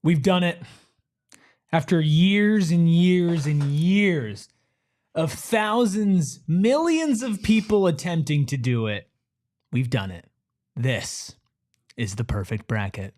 We've done it. After years and years and years of thousands, millions of people attempting to do it, we've done it. This is the perfect bracket.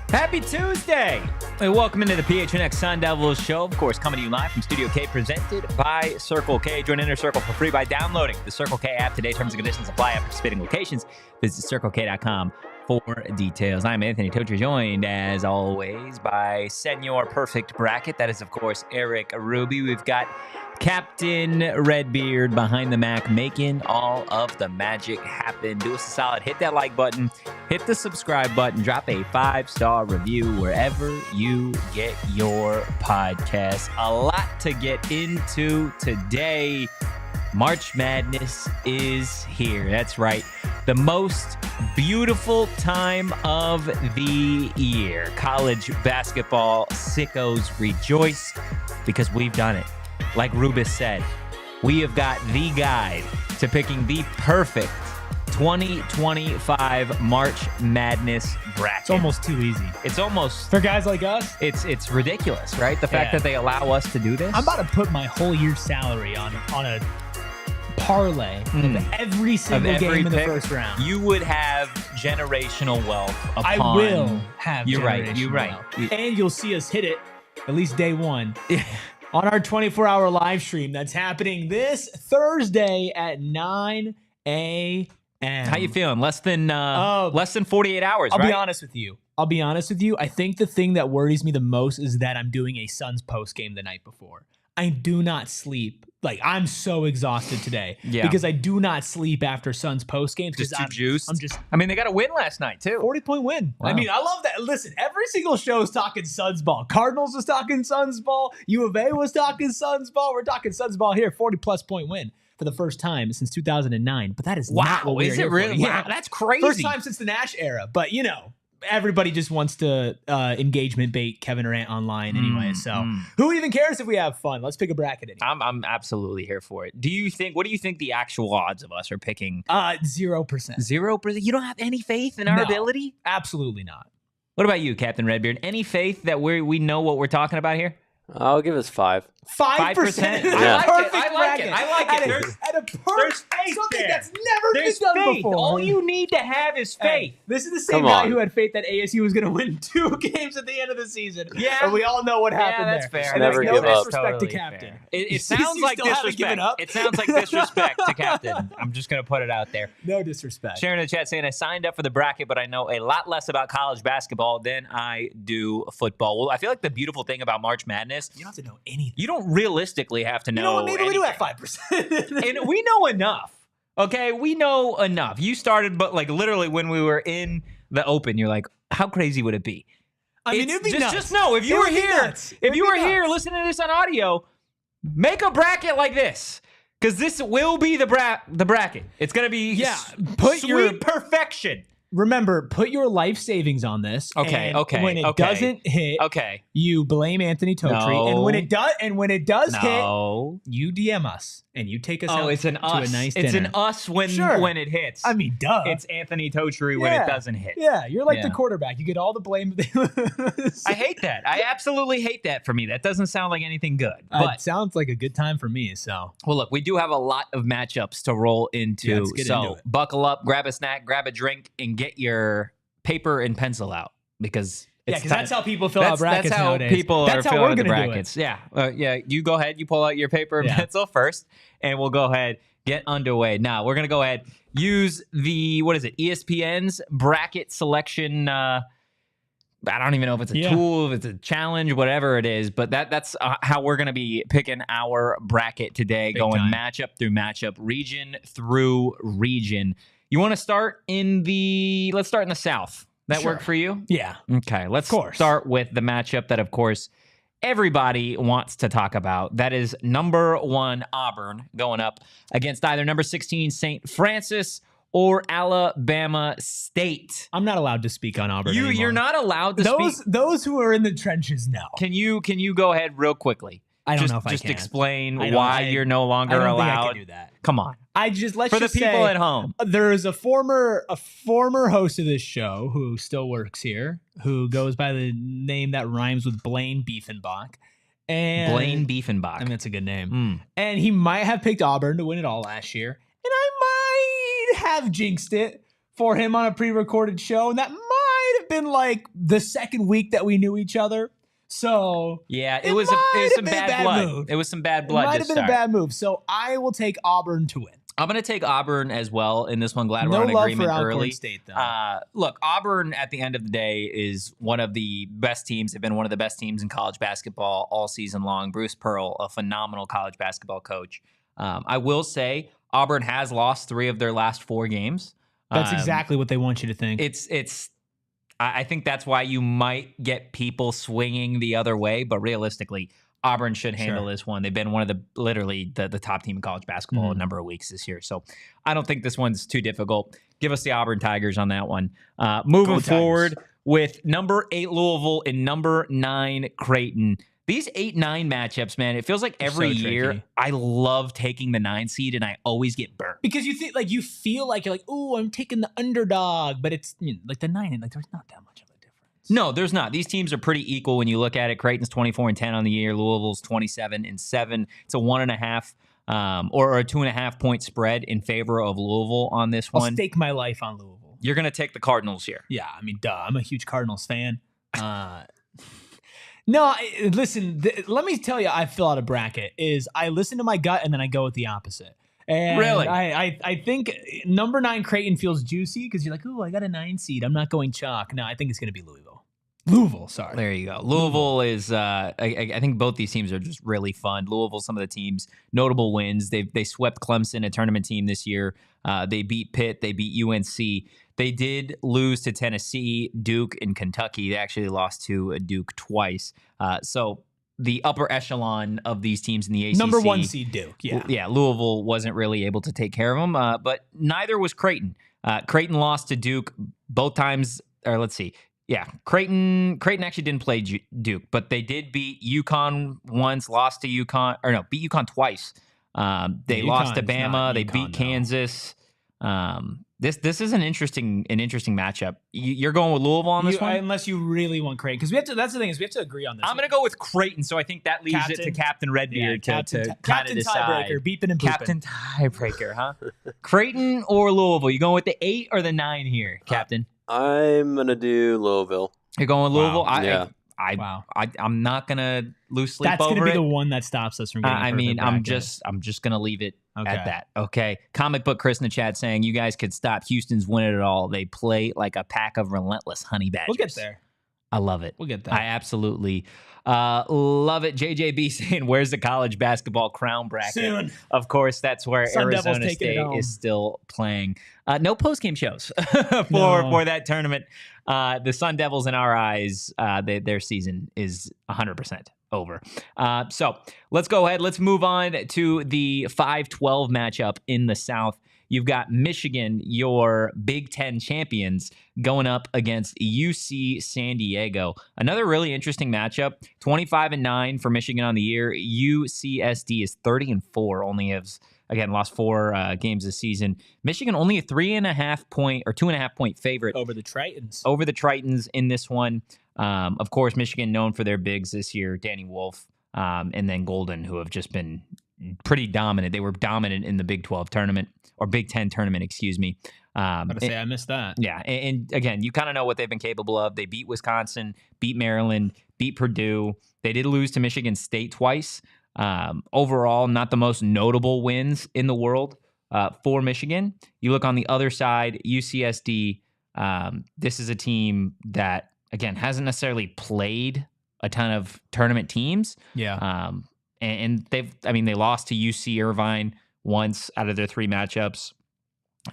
Happy Tuesday! And welcome into the PHNX Sun Devils show. Of course, coming to you live from Studio K, presented by Circle K. Join Inner Circle for free by downloading the Circle K app today. Terms and conditions apply at participating locations. Visit CircleK.com for details. I'm Anthony Totri, joined as always by Senor Perfect Bracket. That is, of course, Erik Ruby. We've got Captain Redbeard behind the Mac, making all of the magic happen. Do us a solid. Hit that like button. Hit the subscribe button. Drop a 5-star review wherever you get your podcasts. A lot to get into today. March Madness is here. That's right. The most beautiful time of the year. College basketball sickos rejoice because we've done it. Like Rubis said, we have got the guide to picking the perfect 2025 March Madness bracket. It's almost too easy. It's almost, For guys like us, it's ridiculous, right? The fact that they allow us to do this. I'm about to put my whole year's salary on a parlay of every single game in the first round. You would have generational wealth upon. I will have You're right. generational You're right. wealth. And you'll see us hit it, at least day one, on our 24-hour live stream that's happening this Thursday at 9 a.m. How you feeling? Less than 48 hours, I'll right? be honest with you. I think the thing that worries me the most is that I'm doing a Suns post game the night before. I do not sleep. Like, I'm so exhausted today because I do not sleep after Suns post games. Just too juiced. I'm just. I mean, they got a win last night too. 40-point win. Wow. I mean, I love that. Listen, every single show is talking Suns ball. Cardinals was talking Suns ball. U of A was talking Suns ball. We're talking Suns ball here. 40-plus point win for the first time since 2009. But that is not what we're is here it really? for. Wow, that's crazy. First time since the Nash era. But, you know, everybody just wants to engagement bait Kevin Durant online anyway. So who even cares if we have fun? Let's pick a bracket anyway. I'm absolutely here for it. What do you think the actual odds of us are picking? 0%. 0%? You don't have any faith in our ability? Absolutely not. What about you, Captain Redbeard? Any faith that we know what we're talking about here? I'll give us 5. 5%. Yeah. I like it. At a perfect faith something there. that's never There's been done faith. before. All you need to have is faith. Hey, this is the same Come guy on. who had faith that ASU was going to win 2 games at the end of the season. Yeah. And we all know what happened that's there. fair. And Never there's give no up. disrespect Totally to Captain. fair. It You sounds like still haven't given disrespect. up? It sounds like disrespect to Captain. I'm just going to put it out there. No disrespect. Sharon in the chat saying, I signed up for the bracket, but I know a lot less about college basketball than I do football. Well, I feel like the beautiful thing about March Madness, You don't have to know anything. you don't realistically have to know. You know what? Maybe we do anything. at 5%. And we know enough. Okay, we know enough. You started, but like literally when we were in the open, you're like, how crazy would it be? I mean, it'd be nuts. Just know if you It were would be here, nuts. It if would you be were here nuts. listening to this on audio, make a bracket like this. Because this will be the bracket. It's gonna be put sweet your- perfection. Remember, put your life savings on this. Okay, and okay, when it okay. doesn't hit, Okay. you blame Anthony Totri. No. And when it does hit, No. you DM us and you take us Oh, out it's an to us. a nice It's dinner. an us when Sure. when it hits. I mean, duh. It's Anthony Totri when it doesn't hit. Yeah, you're like the Yeah. quarterback. You get all the blame. I hate that. I absolutely hate that for me. That doesn't sound like anything good. It But sounds like a good time for me. So well, look, we do have a lot of matchups to roll into. Let's get so into it. buckle up, grab a snack, grab a drink, and get your paper and pencil out because yeah, because that's how people fill out that's brackets how nowadays. people That's are how filling we're out the gonna do it. brackets. Yeah, you go ahead. You pull out your paper and Yeah. pencil first, and we'll go ahead get underway. Now we're gonna go ahead use the ESPN's bracket selection I don't even know if it's a tool, if it's a challenge, whatever it is, but that's how we're going to be picking our bracket today, going matchup through matchup, region through region. You want to start let's start in the South. That work for you? Yeah. Okay, let's start with the matchup that, of course, everybody wants to talk about. That is number 1 Auburn going up against either number 16 St. Francis or Alabama State. I'm not allowed to speak on Auburn anymore. You're not allowed to speak. Those who are in the trenches know. Can you go ahead real quickly? I don't know if I can. Just explain why you're no longer allowed. I don't think I can do that. Come on. For the people at home. There is a former host of this show who still works here, who goes by the name that rhymes with Blaine Beefenbach. Blaine Beefenbach. I mean, that's a good name. And he might have picked Auburn to win it all last year. And I might have jinxed it for him on a pre-recorded show. And that might have been like the second week that we knew each other. So yeah, it was some bad blood. Move. It was some bad blood. It might have been a bad move. So I will take Auburn to win. I'm going to take Auburn as well in this one. Glad we're on agreement early. State, though. Look, Auburn at the end of the day is one of the best teams. They've been one of the best teams in college basketball all season long. Bruce Pearl, a phenomenal college basketball coach. I will say Auburn has lost 3 of their last 4 games. That's exactly what they want you to think. I think that's why you might get people swinging the other way, but realistically, Auburn should handle this one. They've been one of the top team in college basketball a number of weeks this year. So I don't think this one's too difficult. Give us the Auburn Tigers on that one. Moving forward with number 8 Louisville and number 9 Creighton. These 8-9 matchups, man, it feels like every year I love taking the 9 seed and I always get burnt. Because you feel like you're like, oh, I'm taking the underdog, but it's like the 9 and like there's not that much of a difference. No, there's not. These teams are pretty equal when you look at it. Creighton's 24-10 on the year. Louisville's 27-7. It's a 1.5 or a 2.5 point spread in favor of Louisville on this one. I'll stake my life on Louisville. You're gonna take the Cardinals here. Yeah, I mean, duh. I'm a huge Cardinals fan. No, listen, let me tell you, I fill out a bracket. I listen to my gut and then I go with the opposite. And really? I think number 9 Creighton feels juicy because you're like, oh, I got a 9 seed. I'm not going chalk. No, I think it's going to be Louisville, sorry. There you go. Louisville is, I think both these teams are just really fun. Louisville, some of the teams, notable wins. They swept Clemson, a tournament team this year. They beat Pitt. They beat UNC. They did lose to Tennessee, Duke, and Kentucky. They actually lost to Duke twice. So the upper echelon of these teams in the ACC. Number 1 seed Duke, yeah. Yeah, Louisville wasn't really able to take care of them, but neither was Creighton. Creighton lost to Duke both times, or let's see. Yeah, Creighton actually didn't play Duke, but they did beat UConn once, lost to UConn, beat UConn twice. They lost to Bama. They beat Kansas. This is an interesting matchup. You're going with Louisville on this one, unless you really want Creighton, because we have to. That's the thing, is we have to agree on this. I'm going to go with Creighton, so I think that leaves it to Captain Redbeard to kind of decide. Tiebreaker, beeping and pooping. Captain tiebreaker, huh? Creighton or Louisville? You going with the 8 or the 9 here, Captain? I'm gonna do Louisville. You're going with Louisville? Yeah. I'm not gonna lose sleep That's over gonna be it. the one that stops us from getting. I'm just gonna leave it at that. Okay. Comic book Chris in the chat saying you guys could stop Houston's win it all. They play like a pack of relentless honey badgers. We'll get there. I love it. We'll get there. I absolutely love it. JJB saying, where's the college basketball crown bracket? Soon. Of course, that's where Sun Arizona State is still playing. No post-game shows for that tournament. The Sun Devils, in our eyes, their season is 100% over. So let's go ahead. Let's move on to the 5-12 matchup in the South. You've got Michigan, your Big Ten champions, going up against UC San Diego. Another really interesting matchup. 25-9 for Michigan on the year. UCSD is 30-4. Only has, again, lost 4 games this season. Michigan only a 3.5 point or 2.5 point favorite over the Tritons. Over the Tritons in this one. Of course, Michigan known for their bigs this year. Danny Wolf, and then Golden, who have just been pretty dominant. They were dominant in the Big 12 tournament, or Big 10 tournament, excuse me. I missed that. Yeah, and again, you kind of know what they've been capable of. They beat Wisconsin, beat Maryland, beat Purdue. They did lose to Michigan State twice. Overall, not the most notable wins in the world for Michigan. You look on the other side, UCSD. This is a team that, again, hasn't necessarily played a ton of tournament teams. Yeah. And they lost to UC Irvine once out of their 3 matchups.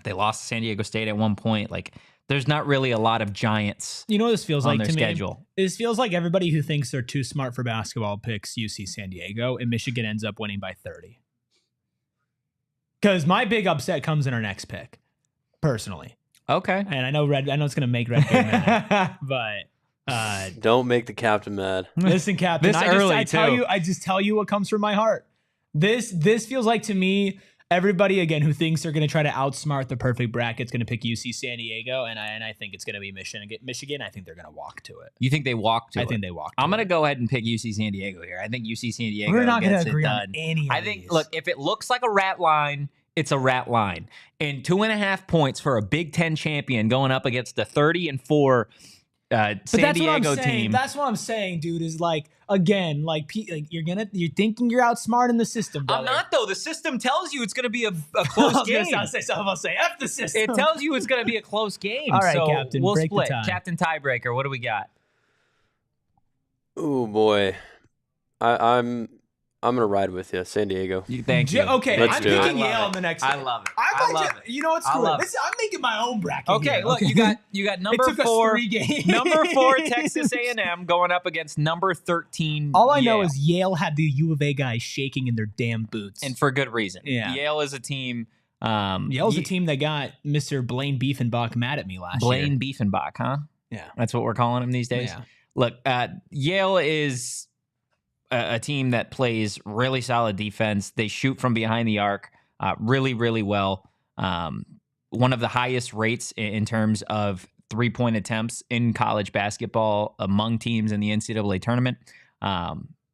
They lost to San Diego State at one point. Like, there's not really a lot of giants. You know what this feels on like their to schedule. me? This feels like everybody who thinks they're too smart for basketball picks UC San Diego, and Michigan ends up winning by 30. Because my big upset comes in our next pick, personally. Okay. And I know it's going to make Red Beard mad, but Don't make the captain mad. listen, Captain. This early, I just tell you what comes from my heart. This feels like to me. Everybody, again, who thinks they're going to try to outsmart the perfect bracket is going to pick UC San Diego, and I think it's going to be Michigan. I think they're going to walk to it. You think they walk to it? I think they walk. I'm going to go ahead and pick UC San Diego here. I think UC San Diego We're not going gets to it agree done. on any of I think, these. look, if it looks like a rat line, it's a rat line. And 2.5 points for a Big Ten champion going up against the 30-4 San Diego team. That's what I'm saying, dude. Is like, again, you're thinking you're outsmarting the system. Brother. I'm not, though. The system tells you it's going to be a close game. I'll say F the system. It tells you it's going to be a close game. All right, so Captain, we'll break the split. tie. Captain tiebreaker. What do we got? Oh boy, I'm gonna ride with you, San Diego. Thank you. Okay, Let's I'm do it. picking Yale in the next. I one. love it. I love it. You know what? Screw it. I'm making my own bracket. Okay, here, look, you got number it took 4, us 3 games. number 4 Texas A&M going up against number 13. All I know Yale. is Yale had the U of A guys shaking in their damn boots. and for good reason. Yeah. Yale is a team. Yale's a team that got Mr. Blaine Beefenbach mad at me last year. Blaine Beefenbach, huh? Yeah. That's what we're calling him these days. Yeah. Look, Yale is a team that plays really solid defense. They shoot from behind the arc really, really well. One of the highest rates in terms of 3-point attempts in college basketball among teams in the NCAA tournament.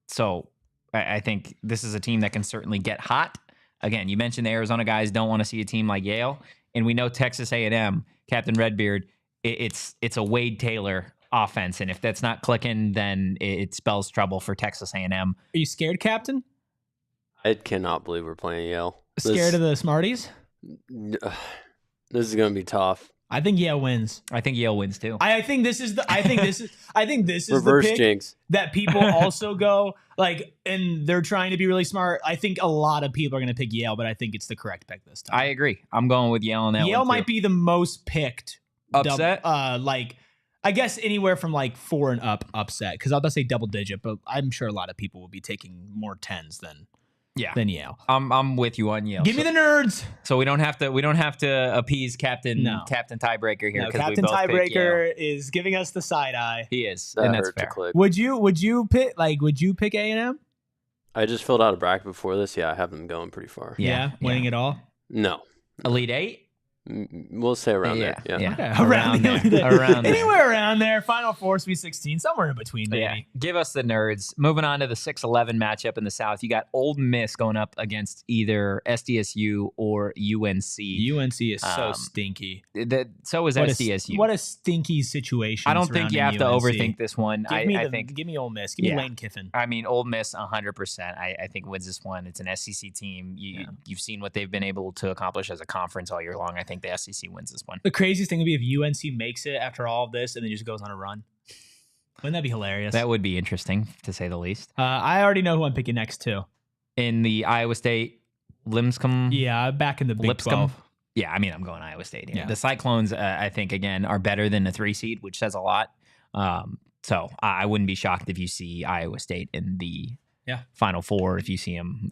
So I think this is a team that can certainly get hot. Again, you mentioned the Arizona guys don't want to see a team like Yale, and we know Texas A&M, Captain Redbeard, it's a Wade Taylor offense, and if that's not clicking, then it spells trouble for Texas A&M. Are you scared, Captain? I cannot believe we're playing Yale. Scared of the Smarties? This is gonna be tough. I think Yale wins. I think Yale wins too. I think this is Reverse the pick jinx. that people also go like, and they're trying to be really smart. I think a lot of people are going to pick Yale, but I think it's the correct pick this time. I agree. I'm going with Yale on that Yale one might be the most picked upset. I guess anywhere from like 4 and up upset, because I'll just say double digit, but I'm sure a lot of people will be taking more 10s than Yale. I'm with you on Yale. Give me the nerds. So we don't have to appease Captain Tiebreaker here. No, 'cause Captain we both picked Yale. Tiebreaker is giving us the side eye. He is, That and that's hurt to fair. click. Would you pick A&M? I just filled out a bracket before this. Yeah, I have them going pretty far. Yeah, winning it all. No, Elite 8. We'll say around there. Yeah. Okay. Around there. Anywhere around there. Final Four, Sweet 16, somewhere in between, maybe. Yeah. Give us the nerds. Moving on to the 6-11 matchup in the South. You got Ole Miss going up against either SDSU or UNC. UNC is so stinky. So is SDSU. What a stinky situation. I don't think you have to overthink this one. Give me Ole Miss. Give me Lane Kiffin. I mean, Ole Miss 100%. I think wins this one. It's an SEC team. You've seen what they've been able to accomplish as a conference all year long. I think the SEC wins this one. The craziest thing would be if UNC makes it after all of this and then just goes on a run. Wouldn't that be hilarious? That would be interesting, to say the least. I already know who I'm picking next, too. In the Iowa State Lipscomb. Yeah, back in the Big 12. Yeah, I mean, I'm going Iowa State here. Yeah. The Cyclones, I think, again, are better than the 3 seed, which says a lot. So I wouldn't be shocked if you see Iowa State in the Final Four, if you see them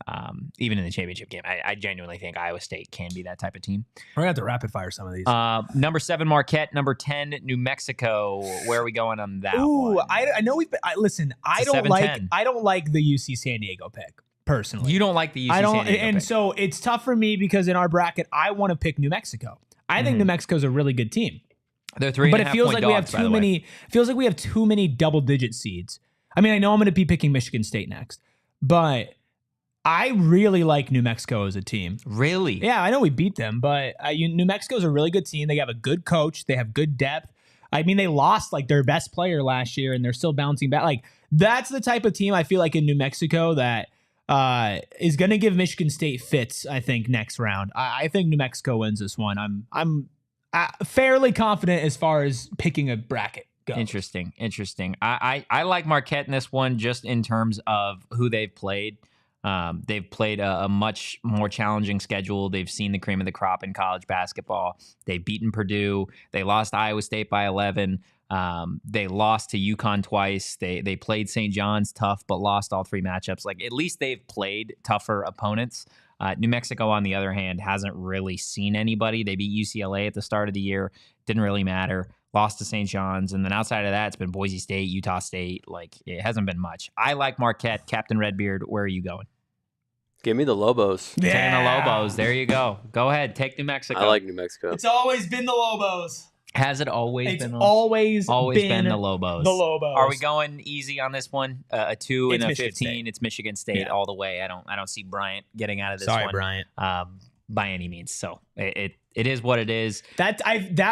even in the championship game. I genuinely think Iowa State can be that type of team. We're going to have to rapid fire some of these. Number 7, Marquette. Number 10, New Mexico. Where are we going on that Ooh, one? I know listen, I don't like the UC San Diego pick, personally. You don't like the UC San Diego pick. So it's tough for me because in our bracket, I want to pick New Mexico. I think New Mexico's a really good team. They're 3.5 but it feels like dogs, we have too many. Feels like we have too many double-digit seeds. I mean, I know I'm going to be picking Michigan State next, but I really like New Mexico as a team. Really? Yeah, I know we beat them, but New Mexico's a really good team. They have a good coach. They have good depth. I mean, they lost like their best player last year, and they're still bouncing back. Like that's the type of team I feel like in New Mexico that is going to give Michigan State fits. I think next round. I think New Mexico wins this one. I'm fairly confident as far as picking a bracket goes. Interesting. I like Marquette in this one just in terms of who they've played. They've played a much more challenging schedule. They've seen the cream of the crop in college basketball. They've beaten Purdue. They lost Iowa State by 11. They lost to UConn twice. They played St. John's tough, but lost all 3 matchups. Like, at least they've played tougher opponents. New Mexico, on the other hand, hasn't really seen anybody. They beat UCLA at the start of the year. Didn't really matter. Lost to St. John's. And then outside of that, it's been Boise State, Utah State. Like, it hasn't been much. I like Marquette. Captain Redbeard, where are you going? Give me the Lobos. Taking the Lobos. There you go. Go ahead. Take New Mexico. I like New Mexico. It's always been the Lobos. Has it always It's been the always been the Lobos? The Lobos. Are we going easy on this one? A 2 and It's a Michigan 15. State. It's Michigan State all the way. I don't see Bryant getting out of this one. Sorry, Bryant. By any means. So it is what it is. That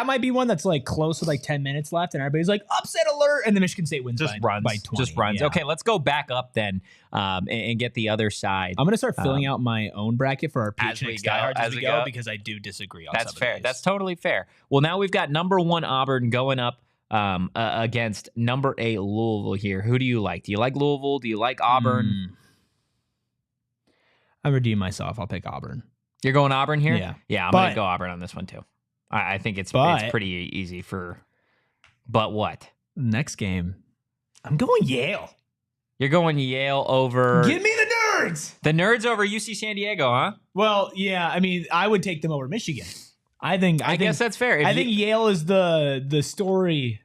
might be one that's like close with like 10 minutes left, and everybody's like upset alert, and the Michigan State wins Just by runs. 20. Just runs. Yeah. Okay, let's go back up then and get the other side. I'm gonna start filling out my own bracket for our as we PHNX go, diehards as as we we go, go. because I do disagree on That's some fair. of these. That's totally fair. Well, now we've got number 1 Auburn going up against number 8 Louisville here. Who do you like? Do you like Louisville? Do you like Auburn? I redeem myself. I'll pick Auburn. You're going Auburn here? Yeah. I'm But- going to go Auburn on this one too. I think it's But- pretty easy for. But what? Next game, I'm going Yale. You're going Yale over Give me the nerds. the Nerds over UC San Diego, huh? Well, yeah. I mean, I would take them over Michigan. I guess that's fair. If I think Yale is the story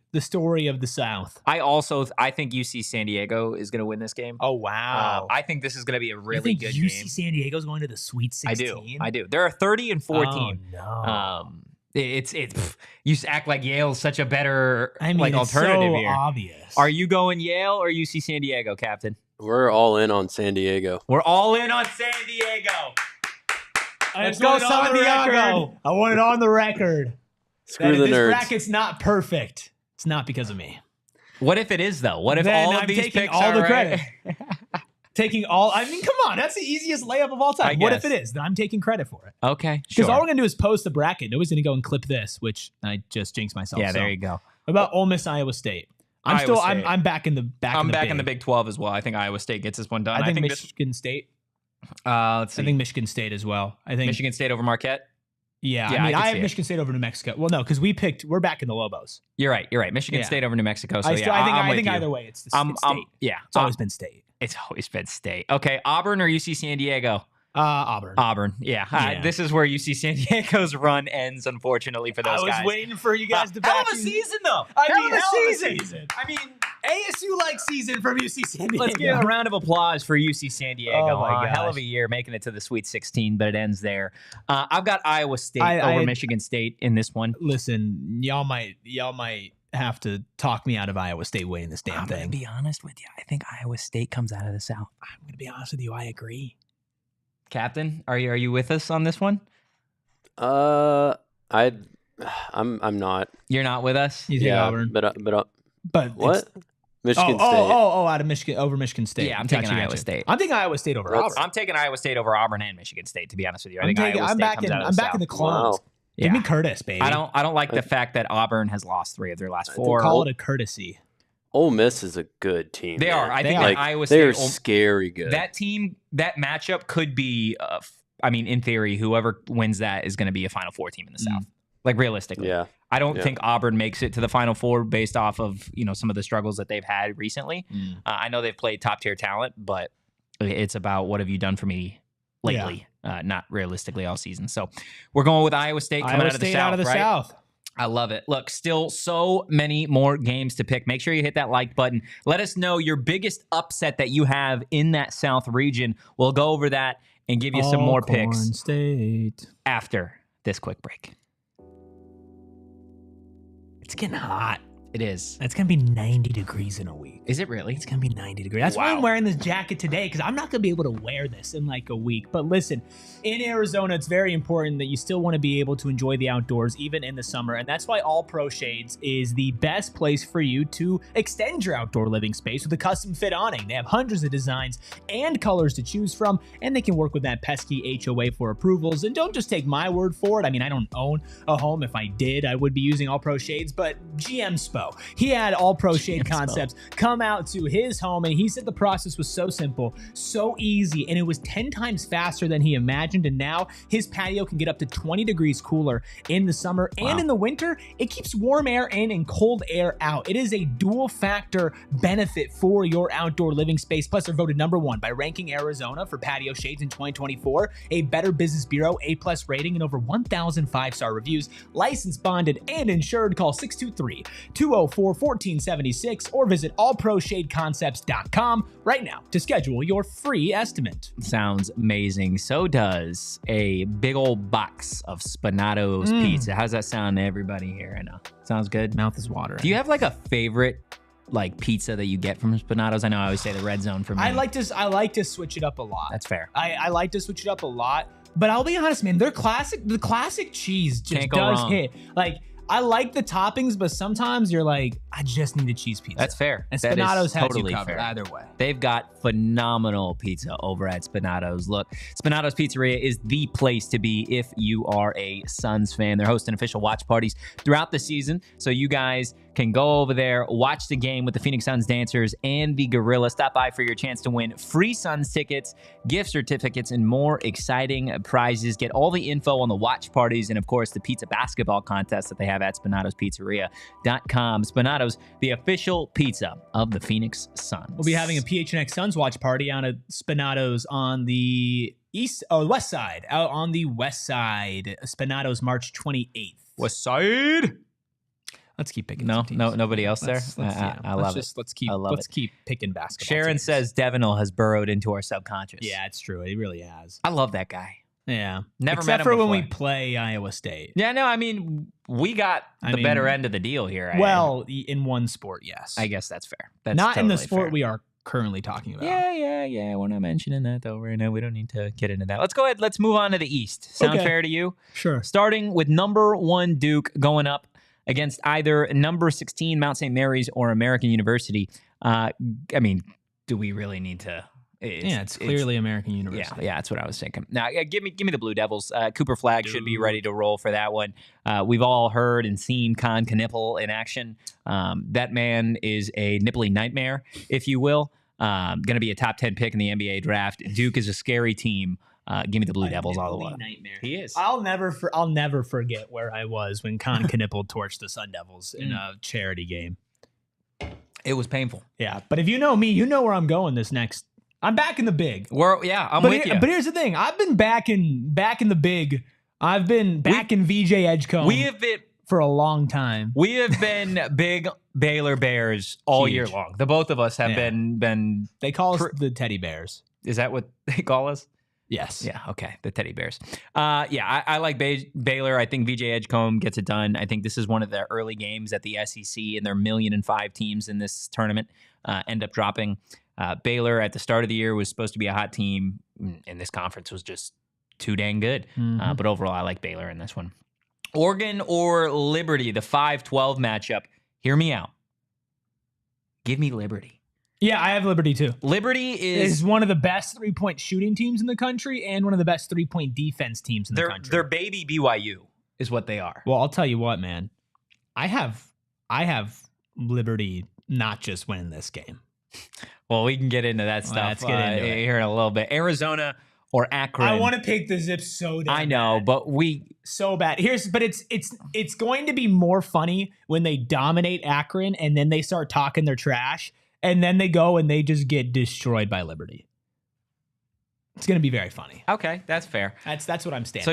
of the South. I think UC San Diego is going to win this game. Oh wow! I think this is going to be a really you good think UC game. San Diego's going to the Sweet 16? I do. They're a 30-4 Oh, team. no. It's you act like Yale's such a better I mean, like it's alternative so here. obvious. Are you going Yale or UC San Diego, Captain? We're all in on San Diego. We're all in on San Diego. Let's go, go, San San Diego. Diego. I want it on the record. Screw that the if this nerds. bracket's not perfect, it's not because of me. What if it is though? What if Then all of I'm these taking picks all are the right? credit. Taking all, I mean, come on, that's the easiest layup of all time. What if guess. it is? Then I'm taking credit for it. Okay, Because sure. all we're gonna do is post the bracket. Nobody's gonna go and clip this, which I just jinxed myself. Yeah, So, there you go. what about Ole Miss, Iowa State? Iowa State. I'm back in the I'm back in the Big 12 as well. I think Iowa State gets this one done. I think this. Michigan State. Let's see. I think Michigan State as well. I think Michigan State over Marquette. Yeah, Yeah, I mean, I can I see have it. Michigan State over New Mexico. Well, no, because we're back in the Lobos. You're right. Michigan Yeah. State over New Mexico. So I I'm with think you. either way, it's the I'm- it's I'm- State. yeah, It's always been State. It's always been State. Okay, Auburn or UC San Diego? Auburn. Auburn. Yeah. Yeah. This is where UC San Diego's run ends, unfortunately, for those guys. waiting for you guys to Hell back of a me. season, though. Hell of a season. season. I mean, ASU like season from UC San Diego. let's give a round of applause for UC San Diego. Oh, my Hell gosh. of a year, making it to the Sweet 16, but it ends there. I've got Iowa State I- over Michigan State in this one. Listen, y'all might have to talk me out of Iowa State winning this damn I'm going to thing. be honest with you. I think Iowa State comes out of the South. I'm gonna be honest with you. I agree. Captain, are you with us on this one? I'm not. You're not with us? You think Auburn? but But what? it's- Michigan State. out of Michigan over Michigan State. Yeah, I'm taking Gotcha, Iowa gotcha. State. I'm taking Iowa State over That's- Auburn. I'm taking Iowa State over Auburn and Michigan State, to be honest with you. I think Iowa State I'm back comes in. out of I'm the back South. in the clones. Wow. Give me Yeah. Curtis, baby. I don't like the fact that Auburn has lost 3 of their last 4. Call it a courtesy. Ole Miss is a good team. They man. are. I They think are. that Iowa They're State. scary good. That team, that matchup could be. I mean, in theory, whoever wins that is going to be a Final Four team in the South. Like realistically, yeah. I don't Yeah. think Auburn makes it to the Final Four based off of some of the struggles that they've had recently. I know they've played top tier talent, but it's about what have you done for me lately, not realistically all season. So we're going with Iowa State coming Iowa out of the State South. out of the right? South. I love it. Look, still so many more games to pick. Make sure you hit that like button. Let us know your biggest upset that you have in that South region. We'll go over that and give you some more picks State. after this quick break. It's getting hot. It is. It's gonna be 90 degrees in a week. Is it really? It's gonna be 90 degrees. That's why Wow. I'm wearing this jacket today, because I'm not gonna be able to wear this in like a week. But listen, in Arizona, it's very important that you still want to be able to enjoy the outdoors even in the summer, and that's why All Pro Shades is the best place for you to extend your outdoor living space with a custom fit awning. They have hundreds of designs and colors to choose from, and they can work with that pesky HOA for approvals. And don't just take my word for it. I mean, I don't own a home. If I did, I would be using All Pro Shades, but GM spoke. inspo. He had All Pro Shade Concepts come out to his home, and he said the process was so simple, so easy, and it was 10 times faster than he imagined. And now his patio can get up to 20 degrees cooler in the summer, and in the winter, it keeps warm air in and cold air out. It is a dual factor benefit for your outdoor living space. Plus, they're voted #1 by Ranking Arizona for patio shades in 2024, a Better Business Bureau A+ rating, and over 1,000 5-star reviews. Licensed, bonded, and insured. Call 623-204-1476 or visit allproshadeconcepts.com right now to schedule your free estimate. Sounds amazing. So does a big old box of Spinato's pizza. How's that sound to everybody here? I know. Sounds good. Mouth is watering. Do you have like a favorite like pizza that you get from Spinato's? I know I always say the red zone for me. I like to switch it up a lot. That's fair. I like to switch it up a lot, but I'll be honest, man, the classic cheese just does hit. Like, I like the toppings, but sometimes you're like, I just need a cheese pizza. That's fair. And That is Spinato's has totally you covered fair. either way. They've got phenomenal pizza over at Spinato's. Look, Spinato's Pizzeria is the place to be if you are a Suns fan. They're hosting official watch parties throughout the season, so you guys can go over there, watch the game with the Phoenix Suns dancers and the Gorilla. Stop by for your chance to win free Suns tickets, gift certificates, and more exciting prizes. Get all the info on the watch parties and, of course, the pizza basketball contest that they have at Spinato'sPizzeria.com. Spinato's, the official pizza of the Phoenix Suns. We'll be having a PHNX Suns watch party on a Spinato's on the west side. Out on the west side. Spinato's March 28th. West Side. Let's keep picking. Nobody else there. I love it. Let's keep picking basketball. Sharon teams. says Devinel has burrowed into our subconscious. Yeah, it's true. He really has. I love that guy. Yeah, Never except met him for when before. we play Iowa State. Yeah, no, I mean, we got the better end of the deal here. Well, in one sport, yes. I guess that's fair. That's not in the totally sport fair. we are currently talking about. Yeah. We're not mentioning that though right now. We don't need to get into that. Let's go ahead. Let's move on to the East. Sound Okay. fair to you? Sure. Starting with #1 Duke going up against either #16 Mount St. Mary's or American University. I mean, do we really need to? It's clearly American University. Yeah, that's what I was thinking. Now, give me the Blue Devils. Cooper Flagg should be ready to roll for that one. We've all heard and seen Con Knipple in action. That man is a nipply nightmare, if you will. Going to be a top 10 pick in the NBA draft. Duke is a scary team. Give me the Blue Devils all the way. Nightmare. He is. I'll never forget where I was when Con Knipple torched the Sun Devils in a charity game. It was painful. Yeah, but if you know me, you know where I'm going this next. I'm back in the big. I'm with you. But here's the thing. I've been back in the big. I've been back in VJ Edgecombe. We have been for a long time. We have been big Baylor Bears all year long. The both of us have been. They call us the Teddy Bears. Is that what they call us? Yes. Yeah. Okay. The Teddy Bears. I like Baylor. I think VJ Edgecombe gets it done. I think this is one of the early games at the SEC, and their 1,000,005 teams in this tournament end up dropping. Baylor at the start of the year was supposed to be a hot team, and this conference was just too dang good. But overall, I like Baylor in this one. Oregon or Liberty, the 5-12 matchup. Hear me out. Give me Liberty. Yeah, I have Liberty too. Liberty is one of the best 3-point shooting teams in the country and one of the best 3-point defense teams in the country. They're baby BYU is what they are. Well, I'll tell you what, man. I have Liberty not just winning this game. Well, we can get into that stuff. Let's get into it Here in a little bit. Arizona or Akron. I want to pick the Zips so damn I know, bad. but so bad. It's going to be more funny when they dominate Akron and then they start talking their trash and then they go and they just get destroyed by Liberty. It's going to be very funny. Okay, that's fair. That's what I'm standing. So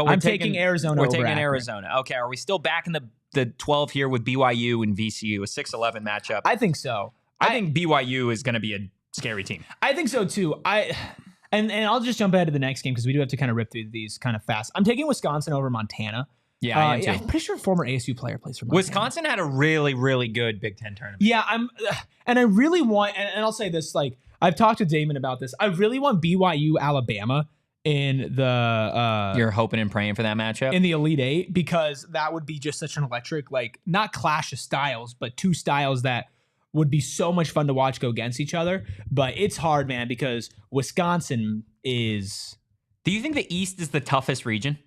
I'm taking Arizona. We're over taking Akron. Arizona. Okay, are we still back in the 12 here with BYU and VCU, a 6-11 matchup? I think so. I think BYU is going to be a scary team. I think so too. And I'll just jump ahead to the next game because we do have to kind of rip through these kind of fast. I'm taking Wisconsin over Montana. Yeah, I am too. I'm pretty sure a former ASU player plays for Montana. Wisconsin had a really, really good Big Ten tournament. Yeah, and I really want, and I'll say this, like, I've talked to Damon about this. I really want BYU Alabama in the You're hoping and praying for that matchup? in the Elite Eight because that would be just such an electric, like, not clash of styles, but two styles that would be so much fun to watch go against each other. But it's hard, man, because Wisconsin is... Do you think the East is the toughest region?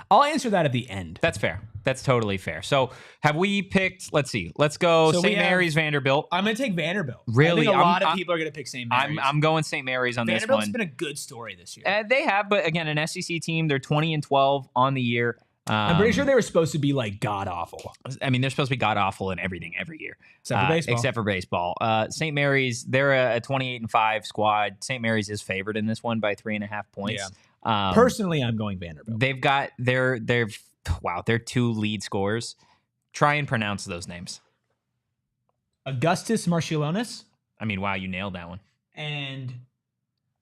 I'll answer that at the end. That's fair. That's totally fair. So have we picked, let's see, let's go So St. Mary's, Vanderbilt. I'm going to take Vanderbilt. Really? I think a lot of people are going to pick St. Mary's. I'm going St. Mary's on this Vanderbilt's one. been a good story this year. They have, but again, an SEC team. They're 20-12 on the year. I'm pretty sure they were supposed to be like god awful. I mean, they're supposed to be god awful in everything every year, Except for baseball. St. Mary's, they're a 28-5 squad. St. Mary's is favored in this one by 3.5 points. Yeah. Personally, I'm going Vanderbilt. They've got their 2 lead scorers. Try and pronounce those names. Augustus Marciulionis. I mean, wow, you nailed that one. And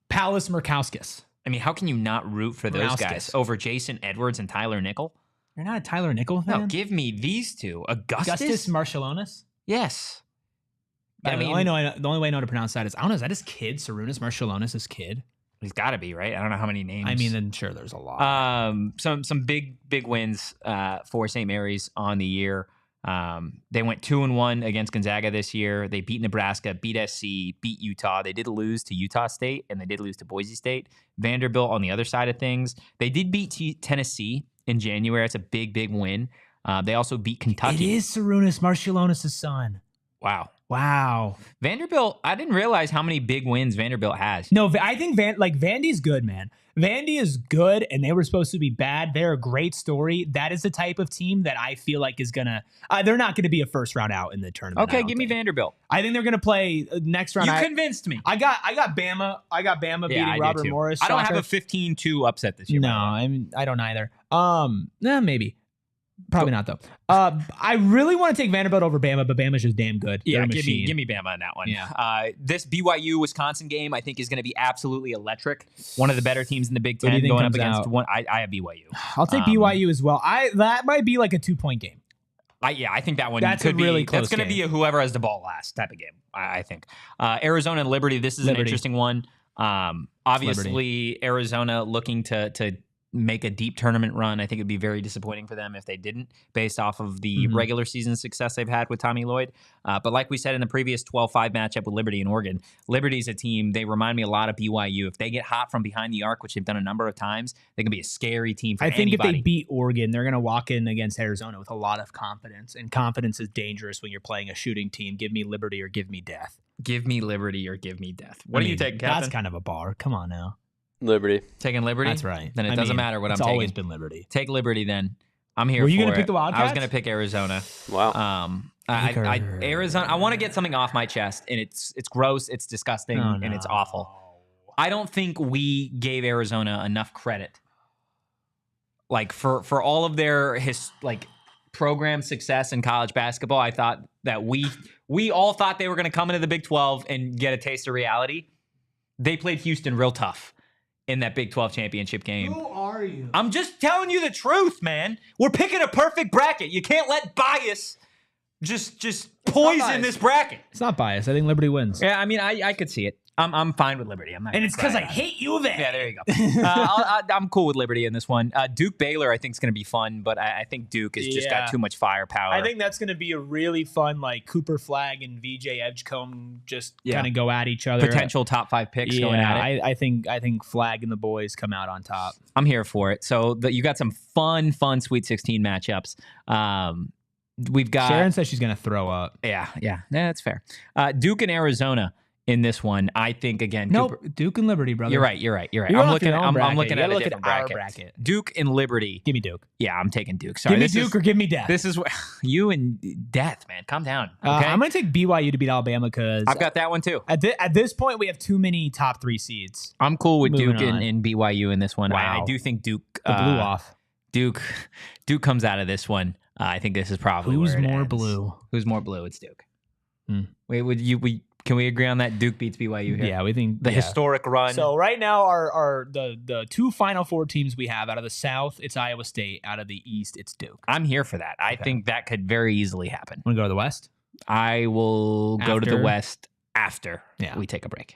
Palis Murkowskis. I mean, how can you not root for those guys over Jason Edwards and Tyler Nickel? You're not a Tyler Nickel fan? No, give me these two. Augustus Marciulionis? Yes. I mean, the only way I know how to pronounce that is, I don't know, is that his kid? Sarunas Marciulionis' kid? He's got to be, right? I don't know how many names. I mean, then sure, there's a lot. Some big wins for St. Mary's on the year. They went 2-1 against Gonzaga this year. They beat Nebraska, beat SC, beat Utah. They did lose to Utah State, and they did lose to Boise State. Vanderbilt on the other side of things. They did beat Tennessee in January. That's a big win. They also beat Kentucky. It is Sarunas Marciulionis' son. Wow. Vanderbilt, I didn't realize how many big wins Vanderbilt has. No, I think Vandy's good, man. Vandy is good, and they were supposed to be bad. They're a great story. That is the type of team that I feel like is going to they're not going to be a first round out in the tournament. Okay, give me Vanderbilt. I think they're going to play next round. You convinced me. I got Bama. I got Bama beating Robert Morris. I don't have a 15-2 upset this year. No, I don't either. Maybe. Probably not, though. I really want to take Vanderbilt over Bama, but Bama's just damn good. Yeah, give me Bama on that one. Yeah. This BYU-Wisconsin game, I think, is going to be absolutely electric. One of the better teams in the Big Ten going up against one. I have BYU. I'll take BYU as well. That might be like a 2-point game. I think that one could be really close. That's going to be a whoever has the ball last type of game, I think. Arizona and Liberty, this is an interesting one. Obviously, Arizona looking to make a deep tournament run. I think it'd be very disappointing for them if they didn't, based off of the regular season success they've had with Tommy Lloyd. But like we said in the previous 12-5 matchup with Liberty and Oregon, Liberty's a team, they remind me a lot of BYU. If they get hot from behind the arc, which they've done a number of times, they can be a scary team for anybody. If they beat Oregon, they're going to walk in against Arizona with a lot of confidence, and confidence is dangerous when you're playing a shooting team. Give me Liberty or give me death. Give me Liberty or give me death. What do you take, Captain? That's kind of a bar. Come on now. Liberty. Taking Liberty? That's right. Then it doesn't matter what I'm taking. It's always been Liberty. Take Liberty then. I'm here for it. Were you going to pick the Wildcats? I was going to pick Arizona. Wow. Arizona, I want to get something off my chest, and it's gross, it's disgusting, and it's awful. I don't think we gave Arizona enough credit. Like for all of their program success in college basketball, I thought that we all thought they were going to come into the Big 12 and get a taste of reality. They played Houston real tough in that Big 12 championship game. Who are you? I'm just telling you the truth, man. We're picking a perfect bracket. You can't let bias just poison this bracket. It's not bias. I think Liberty wins. Yeah, I mean, I could see it. I'm fine with Liberty. I'm not. And it's because I hate U of A. Yeah, there you go. I'm cool with Liberty in this one. Duke Baylor, I think, is going to be fun, but I think Duke has just got too much firepower. I think that's going to be a really fun, Cooper Flagg and VJ Edgecombe just kind of go at each other. Potential top 5 picks going at it. I think Flagg and the boys come out on top. I'm here for it. So you got some fun Sweet 16 matchups. We've got Sharon says she's going to throw up. Yeah, that's fair. Duke and Arizona. In this one, I think again. Duke and Liberty, brother. You're right. I'm looking at a different bracket. Duke and Liberty. Give me Duke. Yeah, I'm taking Duke. Sorry, give me Duke or give me death. This is what you and death, man. Calm down. Okay? I'm gonna take BYU to beat Alabama because I've got that one too. At this point, we have too many top 3 seeds. I'm cool with Duke and BYU in this one. Wow. I do think Duke blew off. Duke comes out of this one. I think this is probably who's where it more ends. blue. Who's more blue? It's Duke. Wait, can we agree on that? Duke beats BYU here. Yeah, we think the historic run. So right now, the 2 Final Four teams we have out of the South, it's Iowa State. Out of the East, it's Duke. I'm here for that. I think that could very easily happen. Want to go to the West? I will go to the West after we take a break.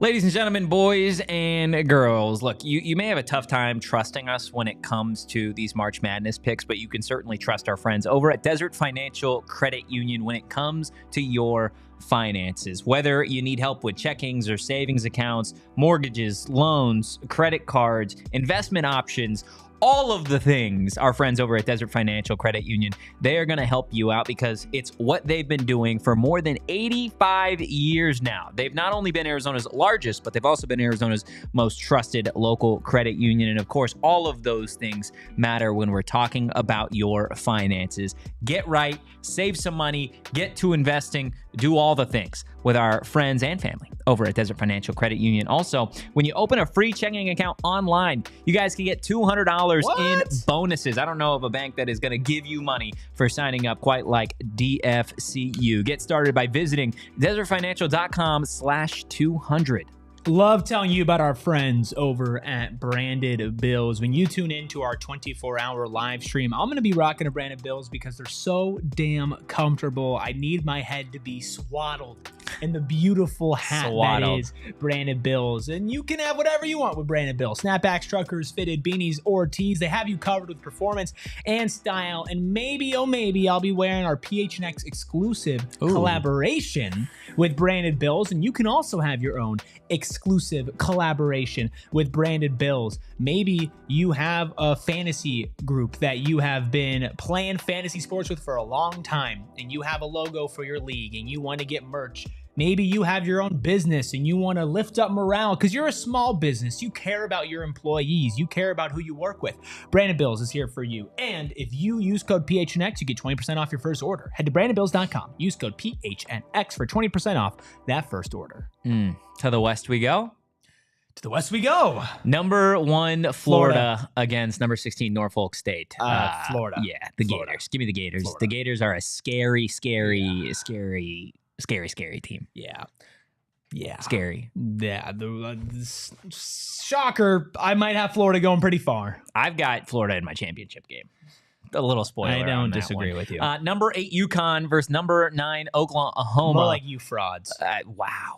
Ladies and gentlemen, boys and girls, look, you may have a tough time trusting us when it comes to these March Madness picks, but you can certainly trust our friends over at Desert Financial Credit Union when it comes to your finances. Whether you need help with checkings or savings accounts, mortgages, loans, credit cards, investment options, all of the things, our friends over at Desert Financial Credit Union, they are going to help you out because it's what they've been doing for more than 85 years now. They've not only been Arizona's largest, but they've also been Arizona's most trusted local credit union. And of course, all of those things matter when we're talking about your finances. Get right, save some money, get to investing, do all the things with our friends and family over at Desert Financial Credit Union. Also, when you open a free checking account online, you guys can get $200 in bonuses. I don't know of a bank that is going to give you money for signing up quite like DFCU. Get started by visiting desertfinancial.com/200. Love telling you about our friends over at Branded Bills. When you tune into our 24-hour live stream, I'm going to be rocking a Branded Bills because they're so damn comfortable. I need my head to be swaddled in the beautiful hat that is Branded Bills. And you can have whatever you want with Branded Bills. Snapbacks, truckers, fitted, beanies, or tees. They have you covered with performance and style. And maybe, oh maybe, I'll be wearing our PHNX exclusive collaboration with Branded Bills. And you can also have your own exclusive collaboration with Branded Bills. Maybe you have a fantasy group that you have been playing fantasy sports with for a long time, and you have a logo for your league and you want to get merch. Maybe you have your own business and you want to lift up morale because you're a small business. You care about your employees. You care about who you work with. Branded Bills is here for you. And if you use code PHNX, you get 20% off your first order. Head to brandedbills.com. Use code PHNX for 20% off that first order. To the west we go. To the west we go. Number 1, Florida against number 16, Norfolk State. Florida. Yeah, the Florida. Gators. Give me the Gators. Florida. The Gators are a scary team. Yeah. Scary. Yeah. Shocker. I might have Florida going pretty far. I've got Florida in my championship game. A little spoiler. I on don't that disagree one. with you. Number 8, UConn versus number 9, Oklahoma. More like you frauds. Wow.